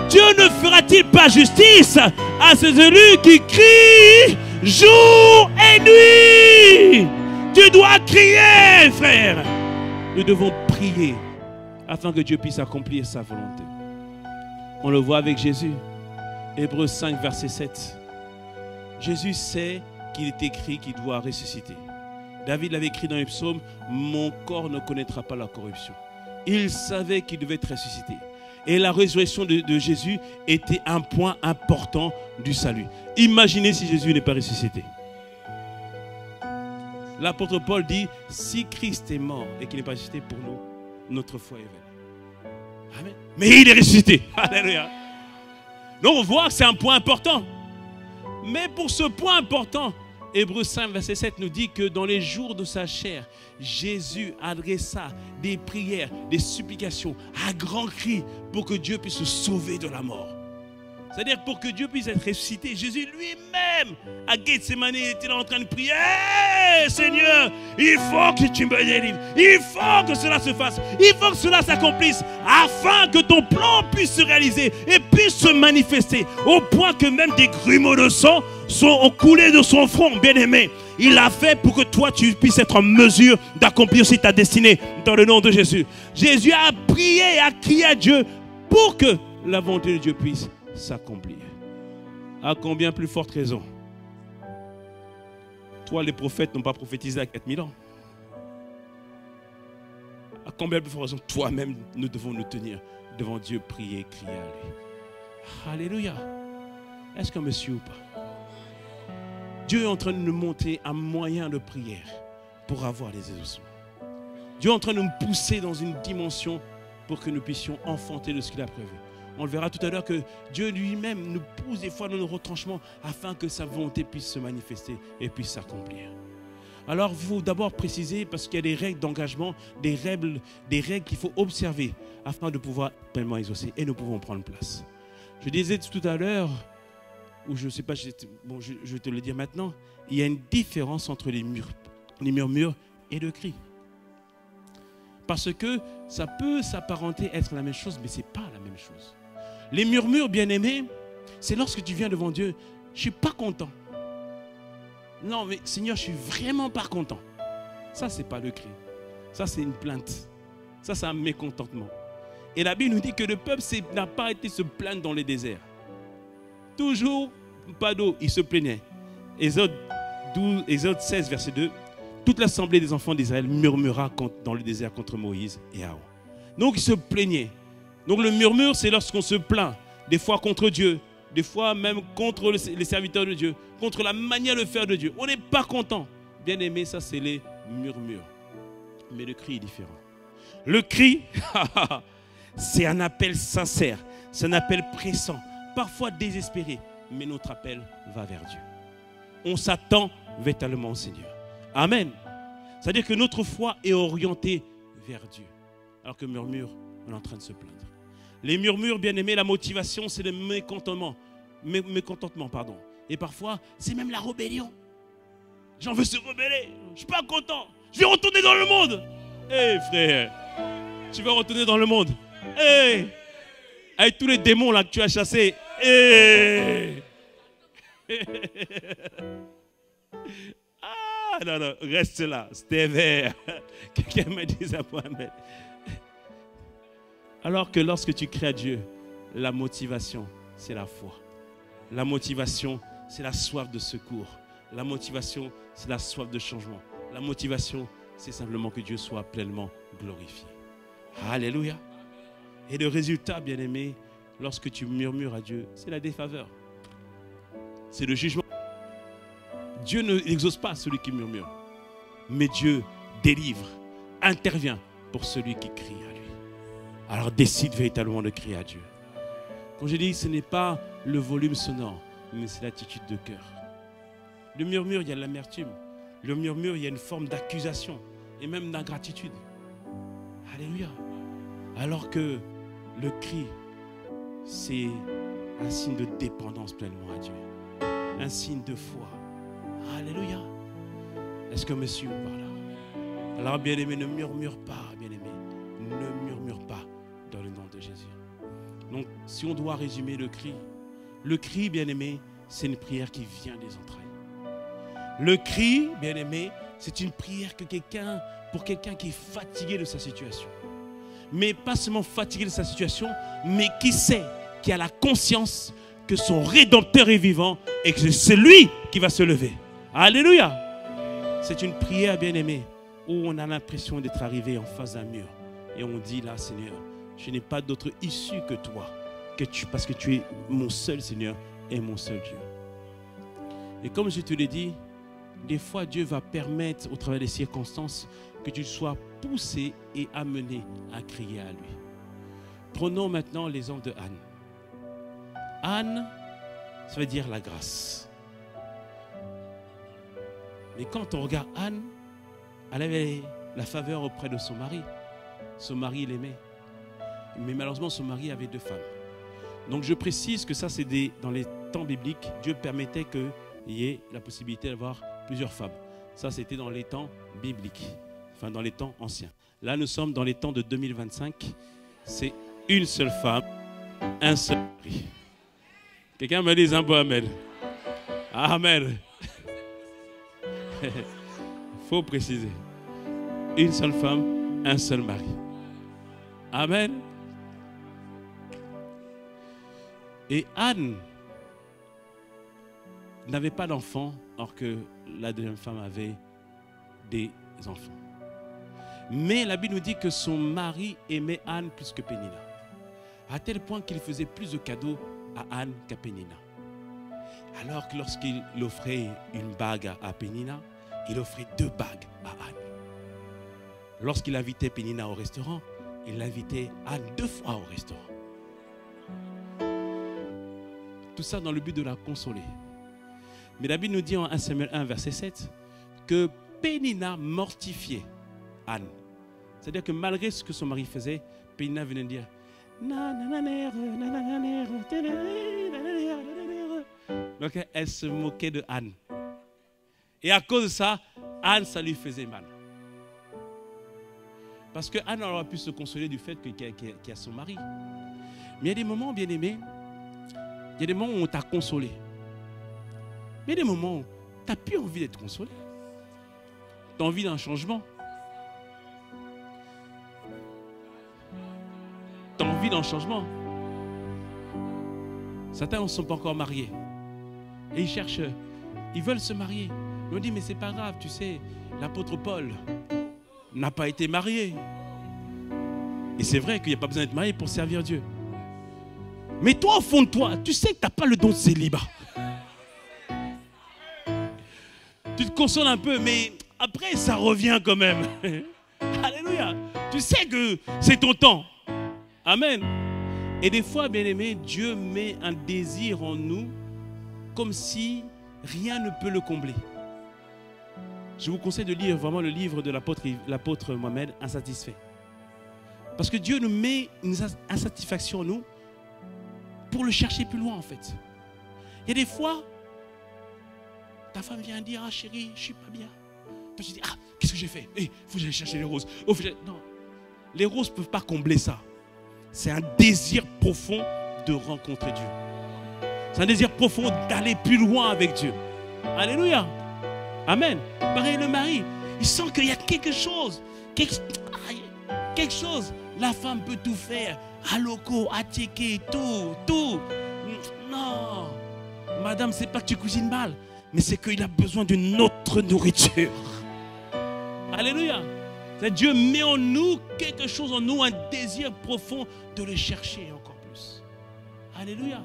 Dieu ne fera-t-il pas justice à ces élus qui crient jour et nuit? Tu dois crier, frère. Nous devons prier afin que Dieu puisse accomplir sa volonté. On le voit avec Jésus. Hébreux 5, verset 7. Jésus sait qu'il est écrit qu'il doit ressusciter. David l'avait écrit dans les psaumes, mon corps ne connaîtra pas la corruption. Il savait qu'il devait être ressuscité. Et la résurrection de Jésus était un point important du salut. Imaginez si Jésus n'est pas ressuscité. L'apôtre Paul dit, si Christ est mort et qu'il n'est pas ressuscité pour nous, notre foi est vaine. Amen. Mais il est ressuscité. Alléluia. Donc on voit que c'est un point important. Mais pour ce point important, Hébreux 5, verset 7 nous dit que dans les jours de sa chair, Jésus adressa des prières, des supplications à grands cris pour que Dieu puisse se sauver de la mort. C'est-à-dire pour que Dieu puisse être ressuscité. Jésus lui-même, à Gethsemane, il était là en train de prier. Hey, Seigneur, il faut que tu me délivres. Il faut que cela se fasse. Il faut que cela s'accomplisse afin que ton plan puisse se réaliser et puisse se manifester. Au point que même des grumeaux de sang ont coulé de son front, bien-aimé. Il l'a fait pour que toi, tu puisses être en mesure d'accomplir aussi ta destinée dans le nom de Jésus. Jésus a prié, a crié à Dieu pour que la volonté de Dieu puisse s'accomplir. À combien plus forte raison? Toi, les prophètes n'ont pas prophétisé à 4000 ans. À combien plus forte raison? Toi-même, nous devons nous tenir devant Dieu, prier, crier à lui. Alléluia. Est-ce qu'on me suit ou pas? Dieu est en train de nous montrer un moyen de prière pour avoir les exaucements. Dieu est en train de nous pousser dans une dimension pour que nous puissions enfanter de ce qu'il a prévu. On le verra tout à l'heure que Dieu lui-même nous pousse des fois dans nos retranchements afin que sa volonté puisse se manifester et puisse s'accomplir. Alors, il faut d'abord préciser, parce qu'il y a des règles d'engagement, des règles qu'il faut observer afin de pouvoir pleinement exaucer. Et nous pouvons prendre place. Je disais tout à l'heure, ou je ne sais pas, bon, je vais te le dire maintenant, il y a une différence entre les murmures et le cri. Parce que ça peut s'apparenter être la même chose, mais ce n'est pas la même chose. Les murmures, bien-aimés, c'est lorsque tu viens devant Dieu, je ne suis pas content. Non, mais Seigneur, je ne suis vraiment pas content. Ça, ce n'est pas le cri. Ça, c'est une plainte. Ça, c'est un mécontentement. Et la Bible nous dit que le peuple n'a pas été se plaindre dans les déserts. Toujours, pas d'eau, il se plaignait. Exode 16, verset 2. Toute l'assemblée des enfants d'Israël murmura dans le désert contre Moïse et Aaron. Donc, ils se plaignaient. Donc, le murmure, c'est lorsqu'on se plaint. Des fois contre Dieu, des fois même contre les serviteurs de Dieu, contre la manière de faire de Dieu. On n'est pas content. Bien aimé, ça, c'est les murmures. Mais le cri est différent. Le cri, c'est un appel sincère. C'est un appel pressant. Parfois désespéré. Mais notre appel va vers Dieu. On s'attend véritablement au Seigneur. Amen. C'est-à-dire que notre foi est orientée vers Dieu. Alors que murmure, on est en train de se plaindre. Les murmures, bien aimés, la motivation, c'est le mécontentement. Et parfois, c'est même la rébellion. J'en veux se rebeller. Je ne suis pas content. Je vais retourner dans le monde. Hé frère, tu vas retourner dans le monde. Hé, avec tous les démons là que tu as chassés. Hé. Ah non, non, reste là. C'était vert. Quelqu'un me dit à Mohamed. Alors que lorsque tu crées à Dieu, la motivation, c'est la foi. La motivation, c'est la soif de secours. La motivation, c'est la soif de changement. La motivation, c'est simplement que Dieu soit pleinement glorifié. Alléluia. Et le résultat, bien-aimé, lorsque tu murmures à Dieu, c'est la défaveur. C'est le jugement. Dieu n'exauce pas celui qui murmure. Mais Dieu délivre, intervient pour celui qui crie à lui. Alors décide véritablement de crier à Dieu. Quand je dis, ce n'est pas le volume sonore, mais c'est l'attitude de cœur. Le murmure, il y a de l'amertume. Le murmure, il y a une forme d'accusation et même d'ingratitude. Alléluia. Alors que le cri, c'est un signe de dépendance pleinement à Dieu. Un signe de foi. Alléluia. Est-ce que monsieur vous parle là? Alors bien-aimé, ne murmure pas, bien-aimé. Ne murmure pas dans le nom de Jésus. Donc, si on doit résumer le cri, bien-aimé, c'est une prière qui vient des entrailles. Le cri, bien-aimé, c'est une prière pour quelqu'un qui est fatigué de sa situation. Mais pas seulement fatigué de sa situation, mais qui sait, qui a la conscience que son Rédempteur est vivant et que c'est lui qui va se lever. Alléluia. C'est une prière, bien-aimé, où on a l'impression d'être arrivé en face d'un mur. Et on dit là, Seigneur, je n'ai pas d'autre issue que toi, parce que tu es mon seul Seigneur et mon seul Dieu. Et comme je te l'ai dit, des fois Dieu va permettre au travers des circonstances que tu sois poussé et amené à crier à lui. Prenons maintenant l'exemple de Anne. Anne, ça veut dire la grâce. Mais quand on regarde Anne, elle avait la faveur auprès de son mari. Son mari l'aimait. Mais malheureusement, son mari avait 2 femmes. Donc je précise que ça, c'est dans les temps bibliques, Dieu permettait qu'il y ait la possibilité d'avoir plusieurs femmes. Ça, c'était dans les temps bibliques, enfin dans les temps anciens. Là, nous sommes dans les temps de 2025. C'est une seule femme, un seul mari. Quelqu'un me dit un bon amen. Amen. Il faut préciser. Une seule femme, un seul mari. Amen. Et Anne n'avait pas d'enfant, alors que la deuxième femme avait des enfants. Mais la Bible nous dit que son mari aimait Anne plus que Pénina. À tel point qu'il faisait plus de cadeaux à Anne qu'à Pénina. Alors que lorsqu'il offrait une bague à Pénina, il offrait 2 bagues à Anne. Lorsqu'il invitait Pénina au restaurant, il invitait Anne 2 fois au restaurant. Tout ça dans le but de la consoler. Mais la Bible nous dit en 1 Samuel 1, verset 7, que Pénina mortifiait Anne. C'est-à-dire que malgré ce que son mari faisait, Pénina venait dire donc elle se moquait de Anne. Et à cause de ça, Anne, ça lui faisait mal. Parce que Anne aurait pu se consoler du fait qu'il y a son mari. Mais il y a des moments, bien aimés, il y a des moments où on t'a consolé. Mais il y a des moments où tu n'as plus envie d'être consolé. Tu as envie d'un changement. Tu as envie d'un changement. Certains ne sont pas encore mariés. Et ils cherchent, ils veulent se marier. Ils ont dit, mais c'est pas grave, tu sais, l'apôtre Paul n'a pas été marié. Et c'est vrai qu'il n'y a pas besoin d'être marié pour servir Dieu. Mais toi, au fond de toi, tu sais que tu n'as pas le don de célibat. Tu te consoles un peu, mais après, ça revient quand même. Alléluia. Tu sais que c'est ton temps. Amen. Et des fois, bien aimé, Dieu met un désir en nous comme si rien ne peut le combler. Je vous conseille de lire vraiment le livre de l'apôtre Mohamed, Insatisfait. Parce que Dieu nous met une insatisfaction en nous pour le chercher plus loin en fait. Il y a des fois, Ta femme vient dire, ah chérie, je ne suis pas bien. Toi, tu dis, ah, qu'est-ce que j'ai fait? Il faut que j'aille chercher les roses. Oh, non, les roses ne peuvent pas combler ça. C'est un désir profond de rencontrer Dieu. C'est un désir profond d'aller plus loin avec Dieu. Alléluia. Amen. Pareil, le mari, il sent qu'il y a quelque chose. Quelque chose. La femme peut tout faire. À loco, à checker, tout. Non. Madame, c'est pas que tu cuisines mal, mais c'est qu'il a besoin d'une autre nourriture. Alléluia. Dieu met en nous quelque chose en nous, un désir profond de le chercher encore plus. Alléluia.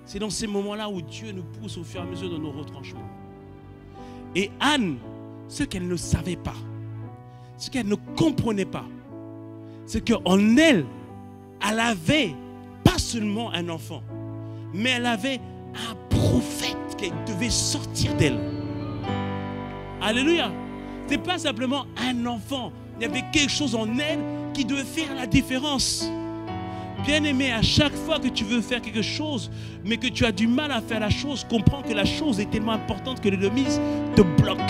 C'est dans ces moments-là où Dieu nous pousse au fur et à mesure de nos retranchements. Et Anne, ce qu'elle ne savait pas, ce qu'elle ne comprenait pas, c'est qu'en elle, elle avait pas seulement un enfant, mais elle avait un prophète qui devait sortir d'elle. Alléluia. Ce n'est pas simplement un enfant. Il y avait quelque chose en elle qui devait faire la différence. Bien-aimé, à chaque fois que tu veux faire quelque chose, mais que tu as du mal à faire la chose, comprends que la chose est tellement importante que l'ennemi te bloque.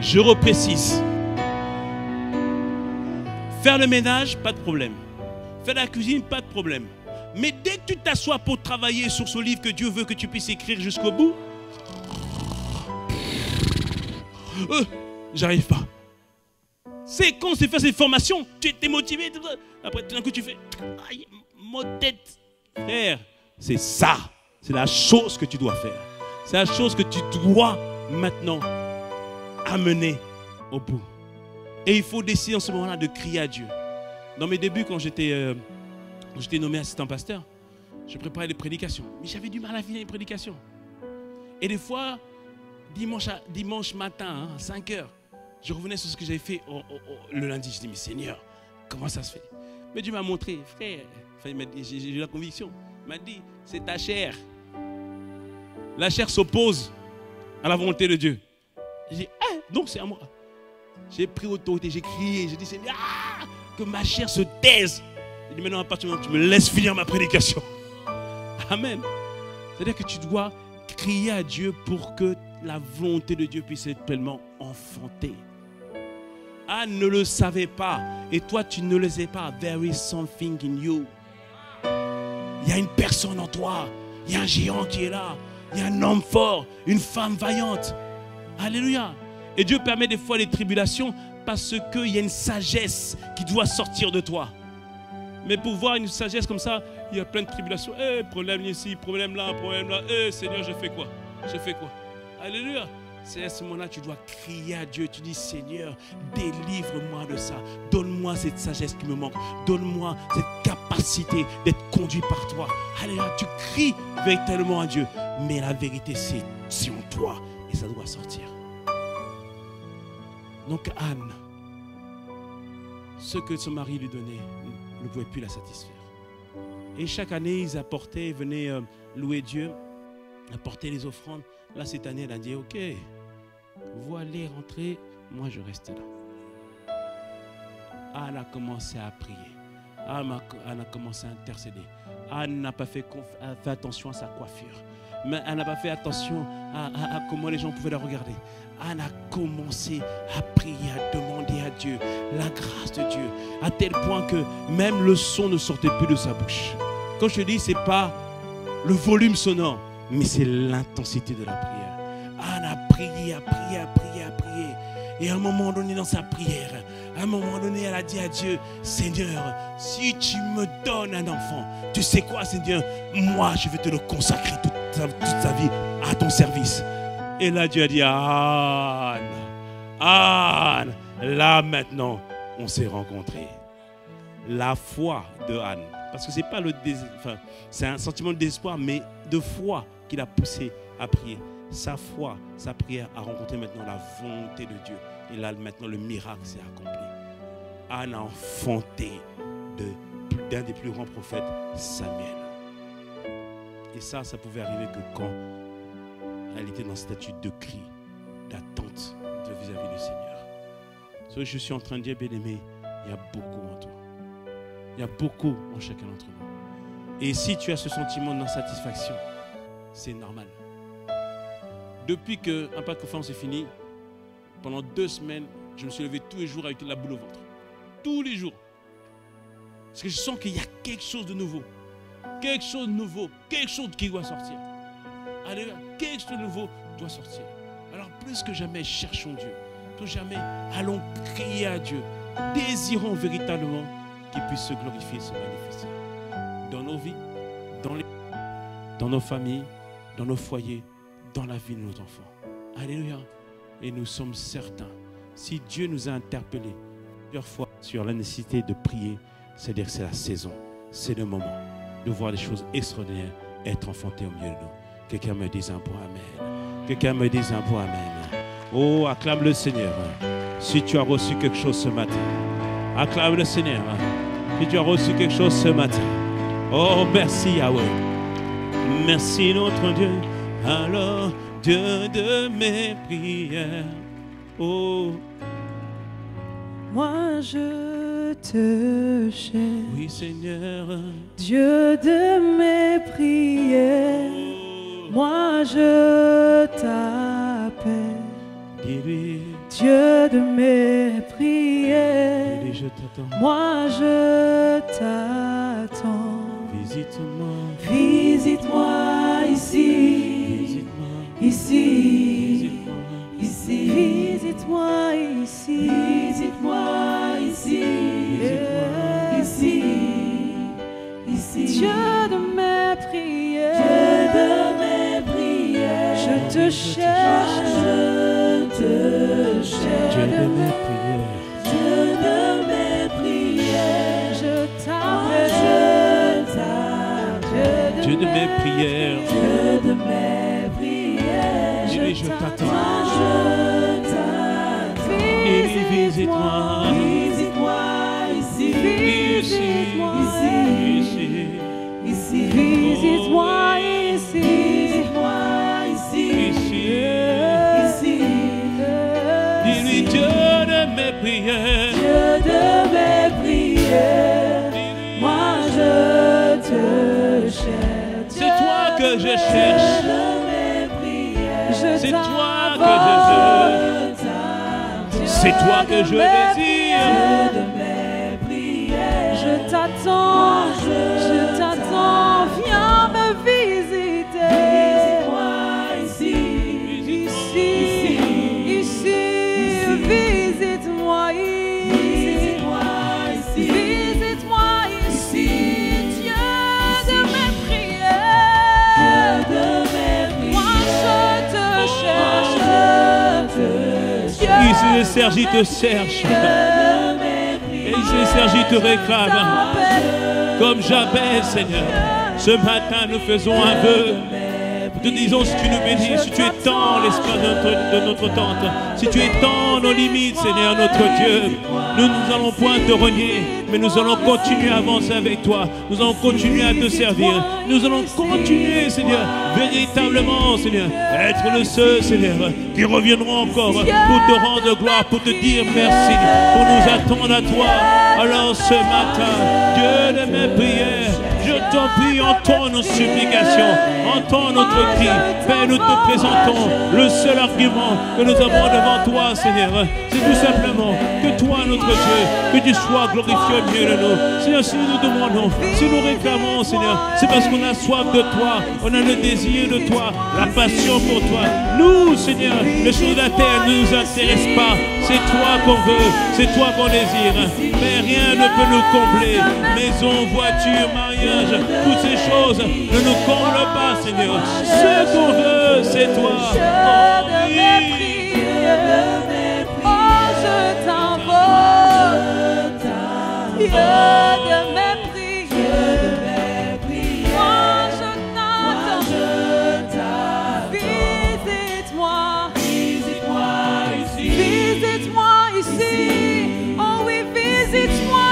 Je reprécise. Faire le ménage, pas de problème. Faire la cuisine, pas de problème. Mais dès que tu t'assois pour travailler sur ce livre que Dieu veut que tu puisses écrire jusqu'au bout, j'arrive pas. C'est quand c'est faire cette formation, tu étais motivé, tout ça. Après tout d'un coup tu fais, aïe, ma tête. Frère, c'est ça. C'est la chose que tu dois faire. C'est la chose que tu dois maintenant amener au bout. Et il faut décider en ce moment-là de crier à Dieu. Dans mes débuts, quand j'étais nommé assistant pasteur, je préparais des prédications. Mais j'avais du mal à finir les prédications. Et des fois, dimanche matin, à 5 heures, je revenais sur ce que j'avais fait le lundi. Je dis, mais Seigneur, comment ça se fait? Mais Dieu m'a montré, frère, j'ai eu la conviction. Il m'a dit, c'est ta chair. La chair s'oppose à la volonté de Dieu. J'ai dit, donc c'est à moi. J'ai pris autorité, j'ai crié, j'ai dit, Seigneur, que ma chair se taise. Il dit, maintenant, à partir du moment où tu me laisses finir ma prédication. Amen. C'est-à-dire que tu dois crier à Dieu pour que la volonté de Dieu puisse être pleinement enfantée. Anne ne le savait pas. Et toi, tu ne le sais pas. There is something in you. Il y a une personne en toi. Il y a un géant qui est là. Il y a un homme fort, une femme vaillante. Alléluia. Et Dieu permet des fois les tribulations parce qu'il y a une sagesse qui doit sortir de toi. Mais pour voir une sagesse comme ça, il y a plein de tribulations. Problème ici, problème là. Seigneur, je fais quoi? Alléluia. C'est à ce moment-là que tu dois crier à Dieu. Tu dis, Seigneur, délivre-moi de ça. Donne-moi cette sagesse qui me manque. Donne-moi cette capacité d'être conduit par toi. Alléluia. Tu cries véritablement à Dieu. Mais la vérité, c'est en toi. Et ça doit sortir. Donc Anne, ce que son mari lui donnait ne pouvait plus la satisfaire. Et chaque année, ils apportaient, venaient louer Dieu, apporter les offrandes. Là, cette année, elle a dit, ok, vous allez rentrer, moi je reste là. Anne a commencé à prier. Anne a commencé à intercéder. Anne n'a pas fait attention à sa coiffure. Mais elle n'a pas fait attention à comment les gens pouvaient la regarder. Anne a commencé à prier, à demander à Dieu la grâce de Dieu, à tel point que même le son ne sortait plus de sa bouche. Quand je te dis, ce n'est pas le volume sonore, mais c'est l'intensité de la prière. Anne a prié, a prié, a prié, a prié. Et à un moment donné dans sa prière, à un moment donné, elle a dit à Dieu, Seigneur, si tu me donnes un enfant, tu sais quoi, Seigneur, moi, je vais te le consacrer toute sa vie à ton service. Et là, Dieu a dit, Anne, là maintenant, on s'est rencontrés. La foi de Anne, parce que c'est pas c'est un sentiment de désespoir, mais de foi qui l'a poussé à prier. Sa foi, sa prière a rencontré maintenant la volonté de Dieu. Et là, maintenant, le miracle s'est accompli. Anne a enfanté d'un des plus grands prophètes, Samuel. Et ça pouvait arriver que quand elle était dans cette attitude de cri, d'attente vis-à-vis du Seigneur. Ce que je suis en train de dire, bien-aimé, il y a beaucoup en toi. Il y a beaucoup en chacun d'entre nous. Et si tu as ce sentiment d'insatisfaction, c'est normal. Depuis que Impact Conférence est fini, pendant 2 semaines, je me suis levé tous les jours avec la boule au ventre. Tous les jours. Parce que je sens qu'il y a quelque chose de nouveau. Quelque chose de nouveau. Quelque chose qui doit sortir. Alléluia. Quelque chose de nouveau doit sortir. Alors plus que jamais, cherchons Dieu. Plus que jamais, allons prier à Dieu. Désirons véritablement qu'il puisse se glorifier et se manifester. Dans nos vies, dans nos familles, dans nos foyers, dans la vie de nos enfants. Alléluia. Et nous sommes certains, si Dieu nous a interpellés plusieurs fois sur la nécessité de prier, c'est-à-dire que c'est la saison, c'est le moment de voir des choses extraordinaires être enfantées au milieu de nous. Quelqu'un me dise un beau amen. Quelqu'un me dise un beau amen. Oh, acclame le Seigneur. Si tu as reçu quelque chose ce matin, acclame le Seigneur. Si tu as reçu quelque chose ce matin. Oh, merci Yahweh. Merci notre Dieu. Alors, Dieu de mes prières. Oh. Moi je te cherche, Oui, Seigneur. Dieu de mes prières. Oh. Moi je t'appelle, Dis-lui. Dieu de mes prières. Dis-lui, je t'attends. Moi je t'attends. Visite-moi. Visite-moi ici, Visite-moi. ici, Visite-moi. ici. Visite-moi ici, visite-moi ici, ici, ici. Dieu de mes prières, Dieu de mes prières. Je te cherche, je te cherche. Dieu de mes prières. Dieu de mes prières. Je t'appelle, Dieu de mes prières. Dieu de mes prières. Dis-lui, je t'attends. Dis-lui, visite-moi. Visite-moi ici. Visite-moi ici. Ici. Visite-moi ici. Visite-moi ici. Ici. Dis-lui, Dieu de mes prières. Dieu de mes prières. Moi je te cherche. C'est toi que je cherche. C'est toi que je veux. C'est toi que je désire. Je t'attends, viens me visiter. Ici, visite-moi ici. Visite-moi ici, Dieu de mes prières. Moi je te cherche. Ici, le Serge, il te cherche. Et ici, le Serge, il te réclame. Comme Jabez, Seigneur. Ce matin, nous faisons un vœu. Nous te disons, si tu nous bénis, si tu étends l'espace de notre tente, si tu étends nos limites, Seigneur, notre Dieu, nous n'allons point te renier, mais nous allons continuer à avancer avec toi. Nous allons continuer à te servir. Nous allons continuer, Seigneur, véritablement, Seigneur, être le seul, Seigneur, qui reviendront encore pour te rendre gloire, pour te dire merci, pour nous attendre à toi. Alors ce matin, Dieu de mes prières, je t'en prie, entends nos supplications, entends notre cri. Père, nous te présentons le seul argument que nous avons devant toi, Seigneur. C'est tout simplement que toi, notre Dieu, que tu sois glorifié au milieu de nous. Seigneur, si nous demandons, si nous réclamons, Seigneur, c'est parce qu'on a soif de toi, on a le désir de toi, la passion pour toi. Nous, Seigneur, les choses de la terre ne nous intéressent pas. C'est toi qu'on veut, c'est toi qu'on désire. Mais rien ne peut nous combler. Maison, voiture, mariage, toutes ces choses ne nous comblent pas, Seigneur. Ce qu'on veut, c'est toi. Oh, oui. Oh, je t'invoque, Dieu de mes prières. Moi, je t'attends. Visite-moi. Visite-moi ici. Oh oui, visite-moi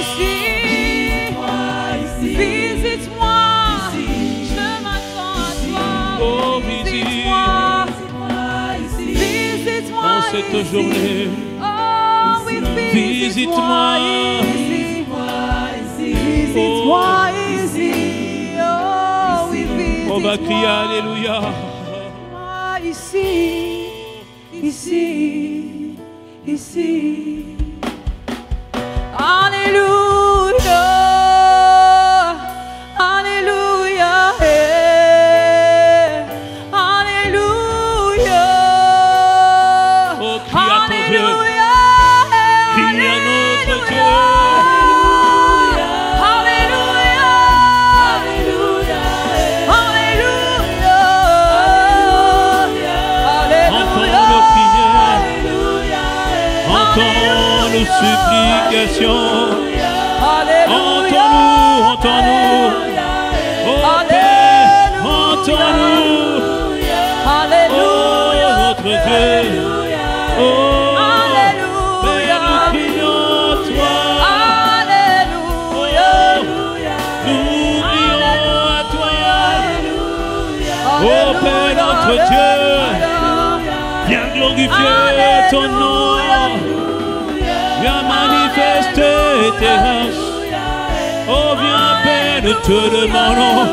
ici. Visite-moi. Je m'attends à toi. Oh, visite-moi. Visite-moi en cette journée. Oh oui, Visite-moi. Visite-moi ici. Oh oui, visite-moi. On va crier Alléluia. Moi ici. ici, ici, ici. Alléluia, Alléluia, Alléluia. Oh, crie à ton Dieu. Crie à notre Dieu. Entends nos supplications. Entends-nous, entends-nous. Oh Père, entends-nous. Oh notre Dieu. Oh Père, nous crions à toi. Nous crions à toi. Oh Père, notre Dieu. Viens glorifier ton nom. Viens manifester tes grâces. Oh, viens, Père, nous te demandons.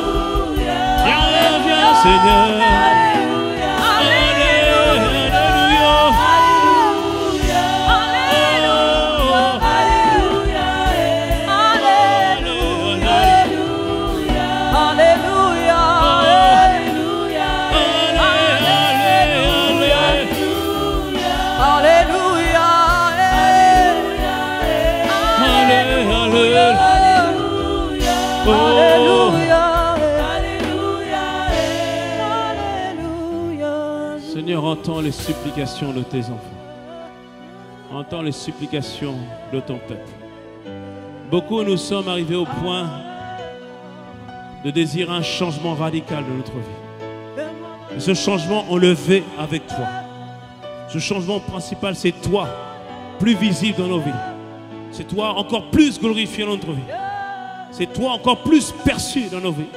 Viens, viens, Seigneur. Seigneur, entends les supplications de tes enfants. Entends les supplications de ton peuple. Beaucoup nous sommes arrivés au point de désirer un changement radical de notre vie. Et ce changement, on le fait avec toi. Ce changement principal, c'est toi, plus visible dans nos vies. C'est toi encore plus glorifié dans notre vie. C'est toi encore plus perçu dans nos vies.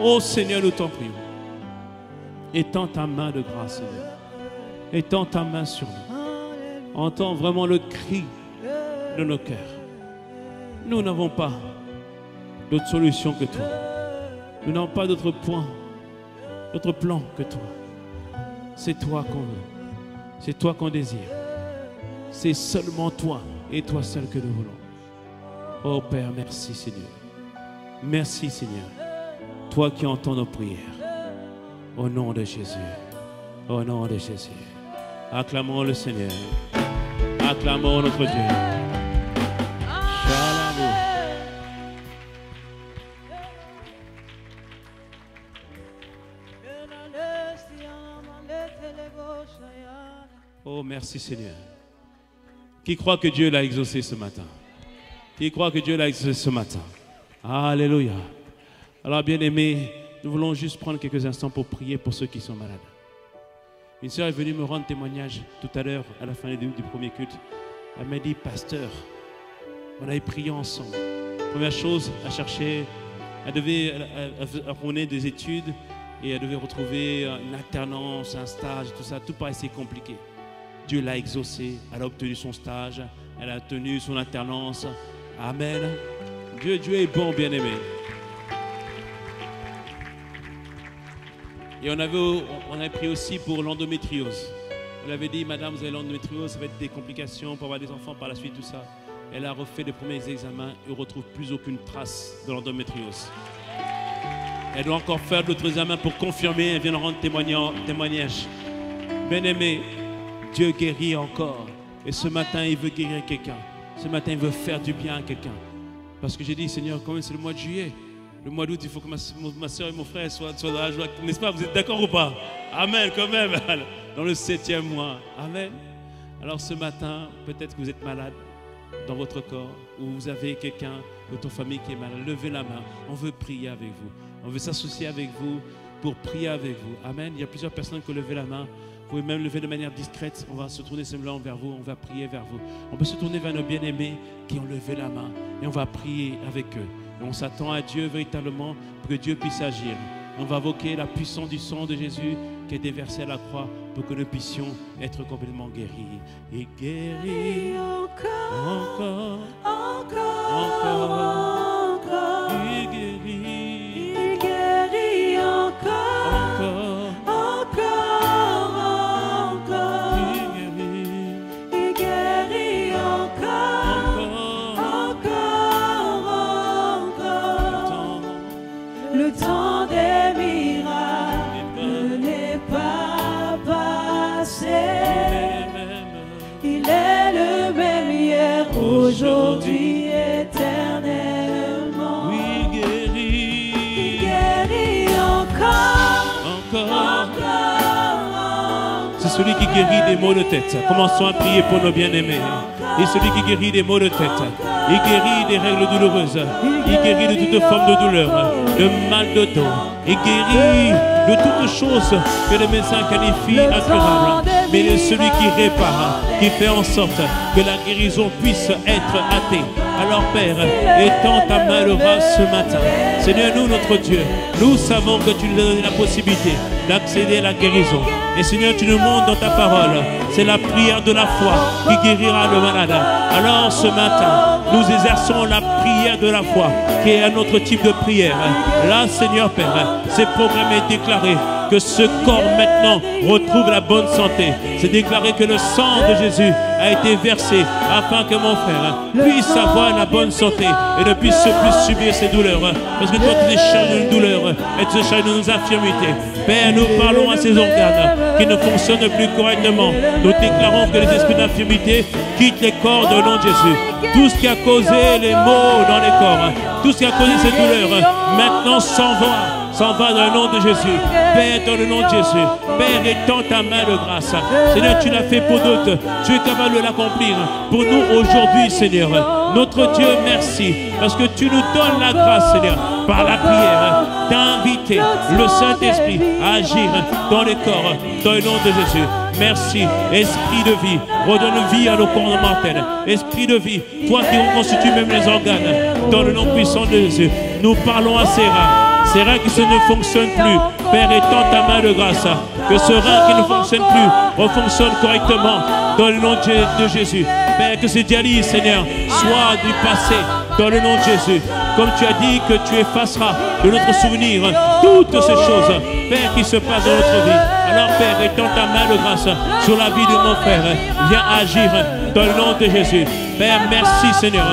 Oh Seigneur, nous t'en prions. Étends ta main de grâce, Seigneur. Étends ta main sur nous. Entends vraiment le cri de nos cœurs. Nous n'avons pas d'autre solution que toi. Nous n'avons pas d'autre point, d'autre plan que toi. C'est toi qu'on veut. C'est toi qu'on désire. C'est seulement toi et toi seul que nous voulons. Oh Père, merci Seigneur. Merci Seigneur. Toi qui entends nos prières. Au nom de Jésus. Au nom de Jésus. Acclamons le Seigneur. Acclamons notre Dieu. Shalom. Oh, merci Seigneur. Qui croit que Dieu l'a exaucé ce matin? Qui croit que Dieu l'a exaucé ce matin? Alléluia. Alors, bien-aimés, nous voulons juste prendre quelques instants pour prier pour ceux qui sont malades. Une sœur est venue me rendre témoignage tout à l'heure, à la fin du premier culte. Elle m'a dit, pasteur, on avait prié ensemble. Première chose, elle cherchait, elle prenait des études et elle devait retrouver une alternance, un stage, tout ça. Tout paraissait compliqué. Dieu l'a exaucé, elle a obtenu son stage, elle a obtenu son alternance. Amen. Dieu est bon, bien-aimé. Et on avait prié aussi pour l'endométriose. On avait dit, madame, vous avez l'endométriose, ça va être des complications pour avoir des enfants par la suite, tout ça. Elle a refait les premiers examens et ne retrouve plus aucune trace de l'endométriose. Elle doit encore faire d'autres examens pour confirmer, elle vient de rendre témoignage. Bien-aimé, Dieu guérit encore. Et ce matin, il veut guérir quelqu'un. Ce matin, il veut faire du bien à quelqu'un. Parce que j'ai dit, Seigneur, quand même, c'est le mois de juillet. Le mois d'août, il faut que ma soeur et mon frère soient dans la joie. N'est-ce pas? Vous êtes d'accord ou pas? Amen, quand même. Dans le 7e mois. Amen. Alors ce matin, peut-être que vous êtes malade dans votre corps, ou vous avez quelqu'un de votre famille qui est malade. Levez la main. On veut prier avec vous. On veut s'associer avec vous pour prier avec vous. Amen. Il y a plusieurs personnes qui ont levé la main. Vous pouvez même lever de manière discrète. On va se tourner simplement vers vous. On va prier vers vous. On peut se tourner vers nos bien-aimés qui ont levé la main. Et on va prier avec eux. Et on s'attend à Dieu véritablement pour que Dieu puisse agir. On va invoquer la puissance du sang de Jésus qui a été versé à la croix pour que nous puissions être complètement guéris. Et guéris encore. Il guérit encore. aujourd'hui, éternellement. Oui, guéris. Il guérit encore, Encore. encore. C'est celui qui guérit des maux de tête. Commençons à prier pour nos bien-aimés. Et celui qui guérit des maux de tête. Il guérit des règles douloureuses. Il guérit de toute forme de douleur, de mal de dos. Il guérit de toutes choses que les médecins qualifient incurables. Mais il est celui qui répare, qui fait en sorte que la guérison puisse être hâtée. Alors Père, étends ta main le bras ce matin. Seigneur, nous, notre Dieu, nous savons que tu nous as donné la possibilité d'accéder à la guérison. Et Seigneur, tu nous montres dans ta parole, c'est la prière de la foi qui guérira le malade. Alors ce matin, nous exerçons la prière de la foi, qui est un autre type de prière. Là, Seigneur Père, c'est programmé et déclaré que ce corps maintenant retrouve la bonne santé. C'est déclaré que le sang de Jésus a été versé afin que mon frère puisse avoir la bonne santé et ne puisse plus subir ses douleurs. Parce que toi, tu es chargé de douleurs et tu es chargé de nos infirmités. Père, nous parlons à ces organes qui ne fonctionnent plus correctement. Nous déclarons que les esprits d'infirmité quittent les corps au nom de Jésus. Tout ce qui a causé les maux dans les corps, tout ce qui a causé ces douleurs, maintenant s'en va dans le nom de Jésus. Père, dans le nom de Jésus. Père, étends ta main de grâce. Seigneur, tu l'as fait pour d'autres. Tu es capable de l'accomplir pour nous aujourd'hui, Seigneur. Notre Dieu, merci. Parce que tu nous donnes la grâce, Seigneur, par la prière, d'inviter le Saint-Esprit à agir dans les corps, dans le nom de Jésus. Merci, Esprit de vie. Redonne vie à nos corps mortels. Esprit de vie, toi qui reconstitues même les organes, dans le nom puissant de Jésus. Nous parlons à ces reins. Ces reins qui ne fonctionnent plus. Père, étends ta main de grâce. Que ce rein qui ne fonctionne plus refonctionne correctement dans le nom de Jésus. Père, que ces dialyses, Seigneur, soient du passé dans le nom de Jésus. Comme tu as dit que tu effaceras de notre souvenir toutes ces choses, Père, qui se passent dans notre vie. Alors, Père, étends ta main de grâce sur la vie de mon frère. Viens agir dans le nom de Jésus. Père, merci, Seigneur.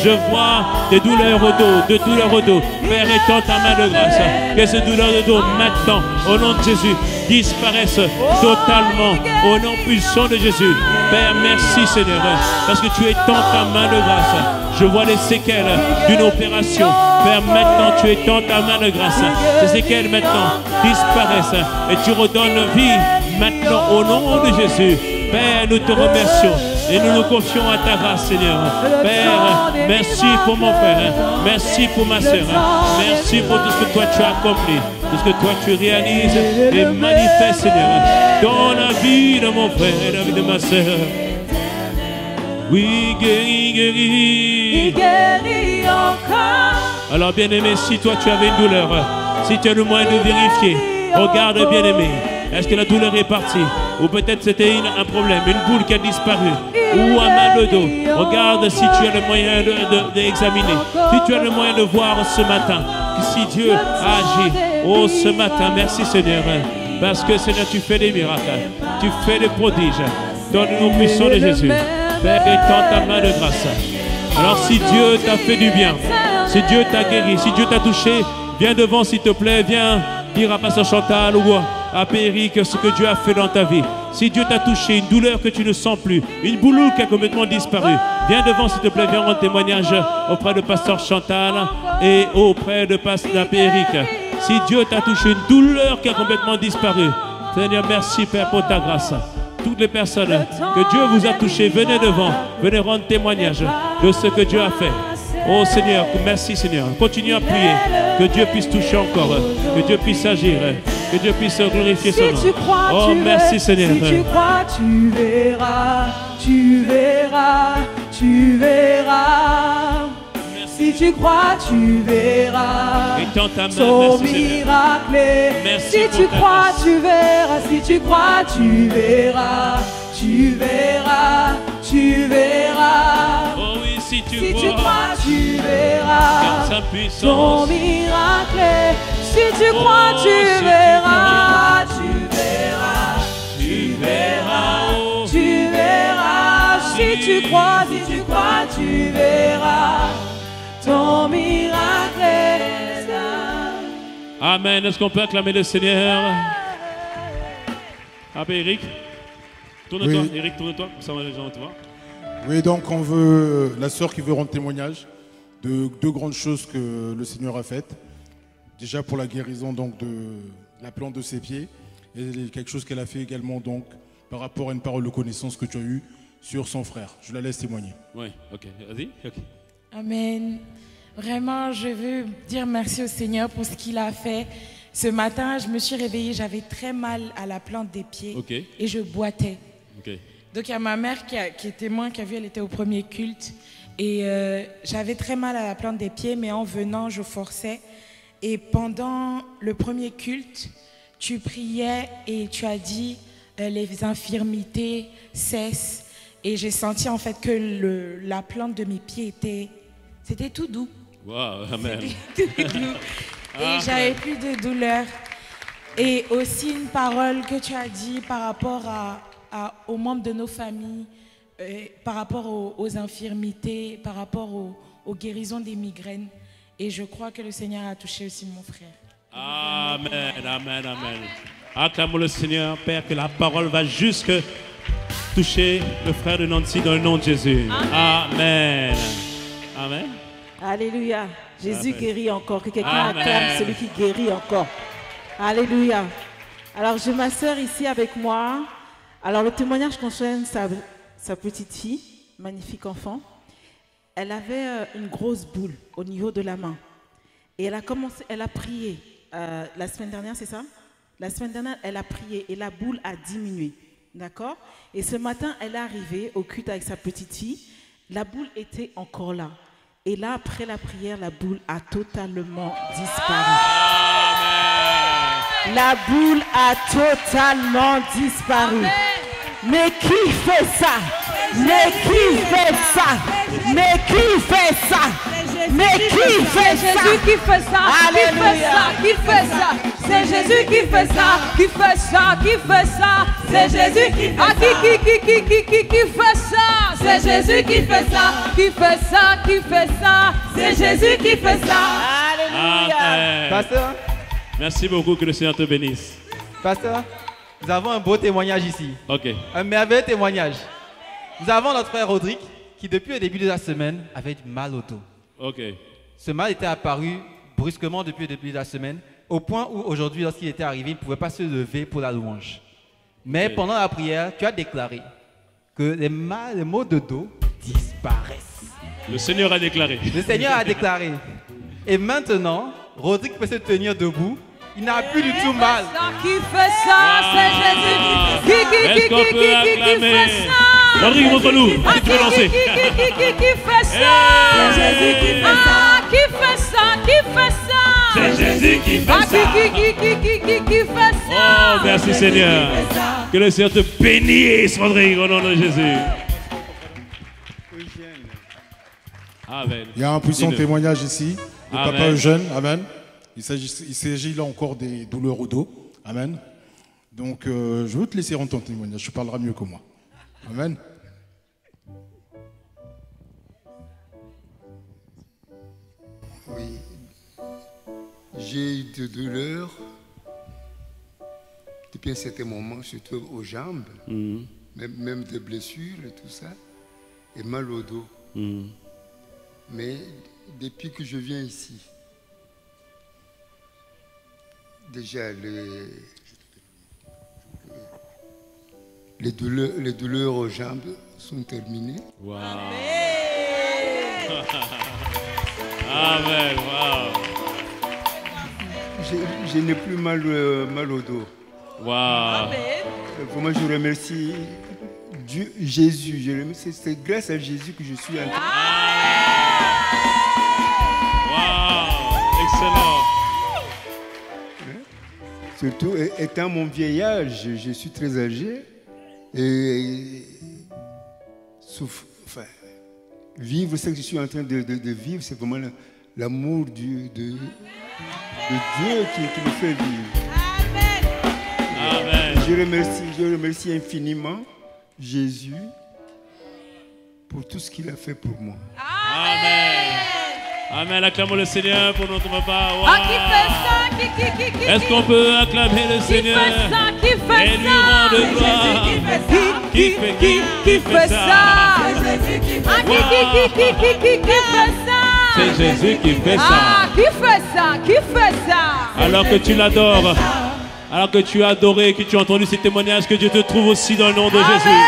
Je vois des douleurs au dos, de douleurs au dos. Père, étends ta main de grâce. Que ces douleurs de dos, maintenant, au nom de Jésus, disparaissent totalement. Au nom puissant de Jésus. Père, merci, Seigneur, parce que tu étends ta main de grâce. Je vois les séquelles d'une opération. Père, maintenant, tu étends ta main de grâce. Ces séquelles, maintenant, disparaissent. Et tu redonnes vie, maintenant, au nom de Jésus. Père, nous te remercions. Et nous nous confions à ta grâce, Seigneur. Père, merci pour mon frère. Merci pour ma soeur. Merci pour tout ce que toi tu as accompli. Tout ce que toi tu réalises et manifestes, Seigneur, dans la vie de mon frère et la vie de ma soeur. Oui, guéris, guéris. Il guérit encore. Alors, bien-aimé, si toi tu avais une douleur, si tu as le moyen de vérifier, regarde, bien-aimé. Est-ce que la douleur est partie? Ou peut-être c'était un problème, une boule qui a disparu, ou un mal de dos. Regarde si tu as le moyen d'examiner, si tu as le moyen de voir ce matin, si Dieu a agi. Oh, ce matin, merci Seigneur, parce que Seigneur, tu fais des miracles, tu fais des prodiges. Dans le nom puissant de Jésus, Père, étends ta main de grâce. Alors si Dieu t'a fait du bien, si Dieu t'a guéri, si Dieu t'a touché, viens devant s'il te plaît, viens dire à Pasteur Chantal ou à Péric ce que Dieu a fait dans ta vie. Si Dieu t'a touché, une douleur que tu ne sens plus, une boulou qui a complètement disparu, viens devant s'il te plaît, viens rendre témoignage auprès de Pasteur Chantal et auprès de Pasteur Péric. Si Dieu t'a touché, une douleur qui a complètement disparu, Seigneur, merci Père pour ta grâce. Toutes les personnes que Dieu vous a touchées, venez devant, venez rendre témoignage de ce que Dieu a fait. Oh Seigneur, merci Seigneur. Continue à prier, que Dieu puisse toucher encore, que Dieu puisse agir, que Dieu puisse glorifier son nom. Oh merci Seigneur. Si tu crois, tu verras, tu verras, tu verras. Si tu crois, tu verras. Étends ta main, son merci Seigneur. miracle. Merci Si pour tu ta crois, grâce. tu verras. Si tu crois, tu verras. Tu verras, tu verras. Oh oui, si tu Si tu vois, crois, tu verras sa ton puissance. miracle. Si tu Oh, crois, tu si tu verras. Tu verras, Tu verras, oh. tu verras. Si tu crois, tu verras ton miracle. Amen. Est-ce qu'on peut acclamer le Seigneur? Ah ben Eric, tourne-toi. Oui. Eric, tourne-toi. Comme ça, les gens te voient. Oui, donc on veut, la sœur qui veut rendre témoignage de deux grandes choses que le Seigneur a faites. Déjà pour la guérison donc de la plante de ses pieds et quelque chose qu'elle a fait également donc par rapport à une parole de connaissance que tu as eue sur son frère. Je la laisse témoigner. Oui, ok, vas-y. Okay. Amen. Vraiment, je veux dire merci au Seigneur pour ce qu'il a fait. Ce matin, je me suis réveillée, j'avais très mal à la plante des pieds et je boitais. Okay. Donc il y a ma mère qui est témoin, qui a vu, elle était au premier culte. Et j'avais très mal à la plante des pieds, mais en venant, je forçais. Et pendant le premier culte, tu priais et tu as dit les infirmités cessent. Et j'ai senti en fait que la plante de mes pieds c'était tout doux. Wow, amen. C'était tout doux. Et j'avais plus de douleur. Et aussi une parole que tu as dit par rapport aux membres de nos familles, par rapport aux infirmités, par rapport aux guérisons des migraines. Et je crois que le Seigneur a touché aussi mon frère. Amen, amen, amen. Acclamons le Seigneur, Père, que la parole va jusque toucher le frère de Nancy dans le nom de Jésus. Amen. Amen. Alléluia. Jésus guérit encore. Que quelqu'un acclame celui qui guérit encore. Alléluia. Alors, j'ai ma soeur ici avec moi. Alors, le témoignage concerne sa petite fille, magnifique enfant. Elle avait une grosse boule au niveau de la main. Et elle a prié. La semaine dernière, c'est ça? La semaine dernière, elle a prié et la boule a diminué. D'accord? Et ce matin, elle est arrivée au culte avec sa petite fille. La boule était encore là. Et là, après la prière, la boule a totalement disparu. Amen. La boule a totalement disparu. Amen. Mais qui fait ça? Mais qui fait ça? Mais qui fait ça? Mais qui fait ça? C'est Jésus qui fait ça. Alléluia. Qui fait ça? C'est Jésus qui fait ça. Qui fait ça? Qui fait ça? C'est Jésus qui fait ça. Qui fait ça? C'est Jésus qui fait ça. Qui fait ça? Qui fait ça? C'est Jésus qui fait ça. Alléluia. Pasteur, merci beaucoup, que le Seigneur te bénisse. Pasteur, nous avons un beau témoignage ici. Ok. Un merveilleux témoignage. Nous avons notre frère Rodrigue qui, depuis le début de la semaine, avait du mal au dos. Ok. Ce mal était apparu brusquement depuis le début de la semaine, au point où aujourd'hui, lorsqu'il était arrivé, il ne pouvait pas se lever pour la louange. Mais pendant la prière, tu as déclaré que les maux de dos disparaissent. Le Seigneur a déclaré. Le Seigneur a déclaré. Et maintenant, Rodrigue peut se tenir debout. Il n'a plus du tout mal. Qui fait ça? C'est Jésus. Qui fait ça? Rodrigue, montre-nous. Tu peux lancer. Qui fait ça? C'est Jésus qui fait ça. Qui fait ça? Qui fait ça? C'est Jésus qui fait ça. Qui fait ça? Oh, merci Seigneur. Que le Seigneur te bénisse, Rodrigue, au nom de Jésus. Amen. Il y a un puissant témoignage ici de Papa Eugène. Amen. Il s'agit là encore des douleurs au dos. Amen. Donc, je veux te laisser rendre ton témoignage. Tu parleras mieux que moi. Amen. Oui. J'ai eu de douleurs depuis un certain moment, surtout aux jambes, même des blessures et tout ça, et mal au dos. Mais depuis que je viens ici, déjà les douleurs aux jambes sont terminées. Wow. Amen. Wow. Je n'ai plus mal au dos. Wow. Vraiment, je remercie Dieu, Jésus. C'est grâce à Jésus que je suis en train. Wow. Excellent. Surtout étant mon vieil âge, je suis très âgé et vivre ce que je suis en train de vivre, c'est vraiment l'amour de Dieu qui me fait vivre. Amen. Je remercie infiniment Jésus pour tout ce qu'il a fait pour moi. Amen. Amen. Acclamons le Seigneur pour notre papa. Wow. Qui fait ça? Est-ce qu'on peut acclamer le Seigneur? Qui fait ça? Et lui rendre gloire. Qui fait ça? Qui fait ça? C'est Jésus qui fait ça. Ah, qui fait ça? Qui fait ça? Alors que tu l'adores, alors que tu as adoré, que tu as entendu ces témoignages, que Dieu te trouve aussi dans le nom de Jésus.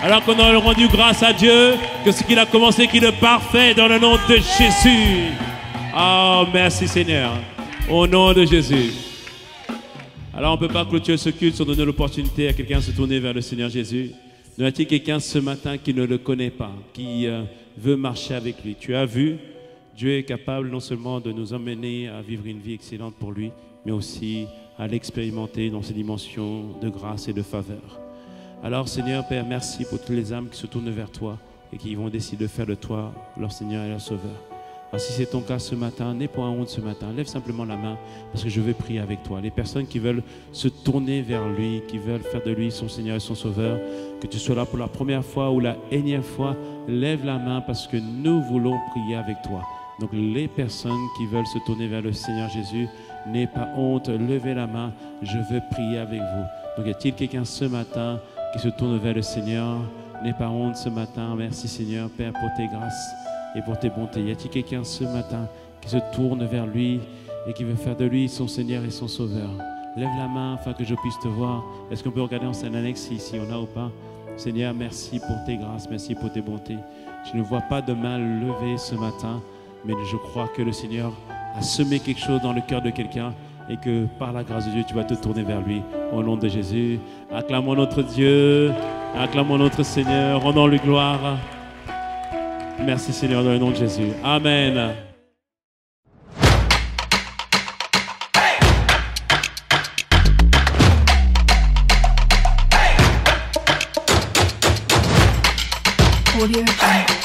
Alors qu'on a rendu grâce à Dieu, que ce qu'il a commencé, qu'il est parfait dans le nom de Jésus. Oh, merci Seigneur. Au nom de Jésus. Alors on ne peut pas clôturer ce culte sans donner l'opportunité à quelqu'un de se tourner vers le Seigneur Jésus. Y a-t-il quelqu'un ce matin qui ne le connaît pas, qui veut marcher avec lui? Tu as vu, Dieu est capable non seulement de nous emmener à vivre une vie excellente pour lui, mais aussi à l'expérimenter dans ses dimensions de grâce et de faveur. Alors Seigneur Père, merci pour toutes les âmes qui se tournent vers toi et qui vont décider de faire de toi leur Seigneur et leur Sauveur. Alors si c'est ton cas ce matin, n'aie pas honte ce matin, lève simplement la main parce que je vais prier avec toi. Les personnes qui veulent se tourner vers lui, qui veulent faire de lui son Seigneur et son Sauveur, que tu sois là pour la première fois ou la énième fois, lève la main parce que nous voulons prier avec toi. Donc les personnes qui veulent se tourner vers le Seigneur Jésus, n'aie pas honte, levez la main, je veux prier avec vous. Donc y a-t-il quelqu'un ce matin qui se tourne vers le Seigneur? N'aie pas honte ce matin, merci Seigneur Père pour tes grâces et pour tes bontés. Y a-t-il quelqu'un ce matin qui se tourne vers lui et qui veut faire de lui son Seigneur et son Sauveur? Lève la main afin que je puisse te voir. Est-ce qu'on peut regarder en scène annexe si on a ou pas? Seigneur, merci pour tes grâces, merci pour tes bontés. Je ne vois pas de main levée ce matin, mais je crois que le Seigneur a semé quelque chose dans le cœur de quelqu'un et que par la grâce de Dieu, tu vas te tourner vers lui. Au nom de Jésus, acclamons notre Dieu, acclamons notre Seigneur, rendons-lui gloire. Merci Seigneur, dans le nom de Jésus. Amen. Audio Jungle.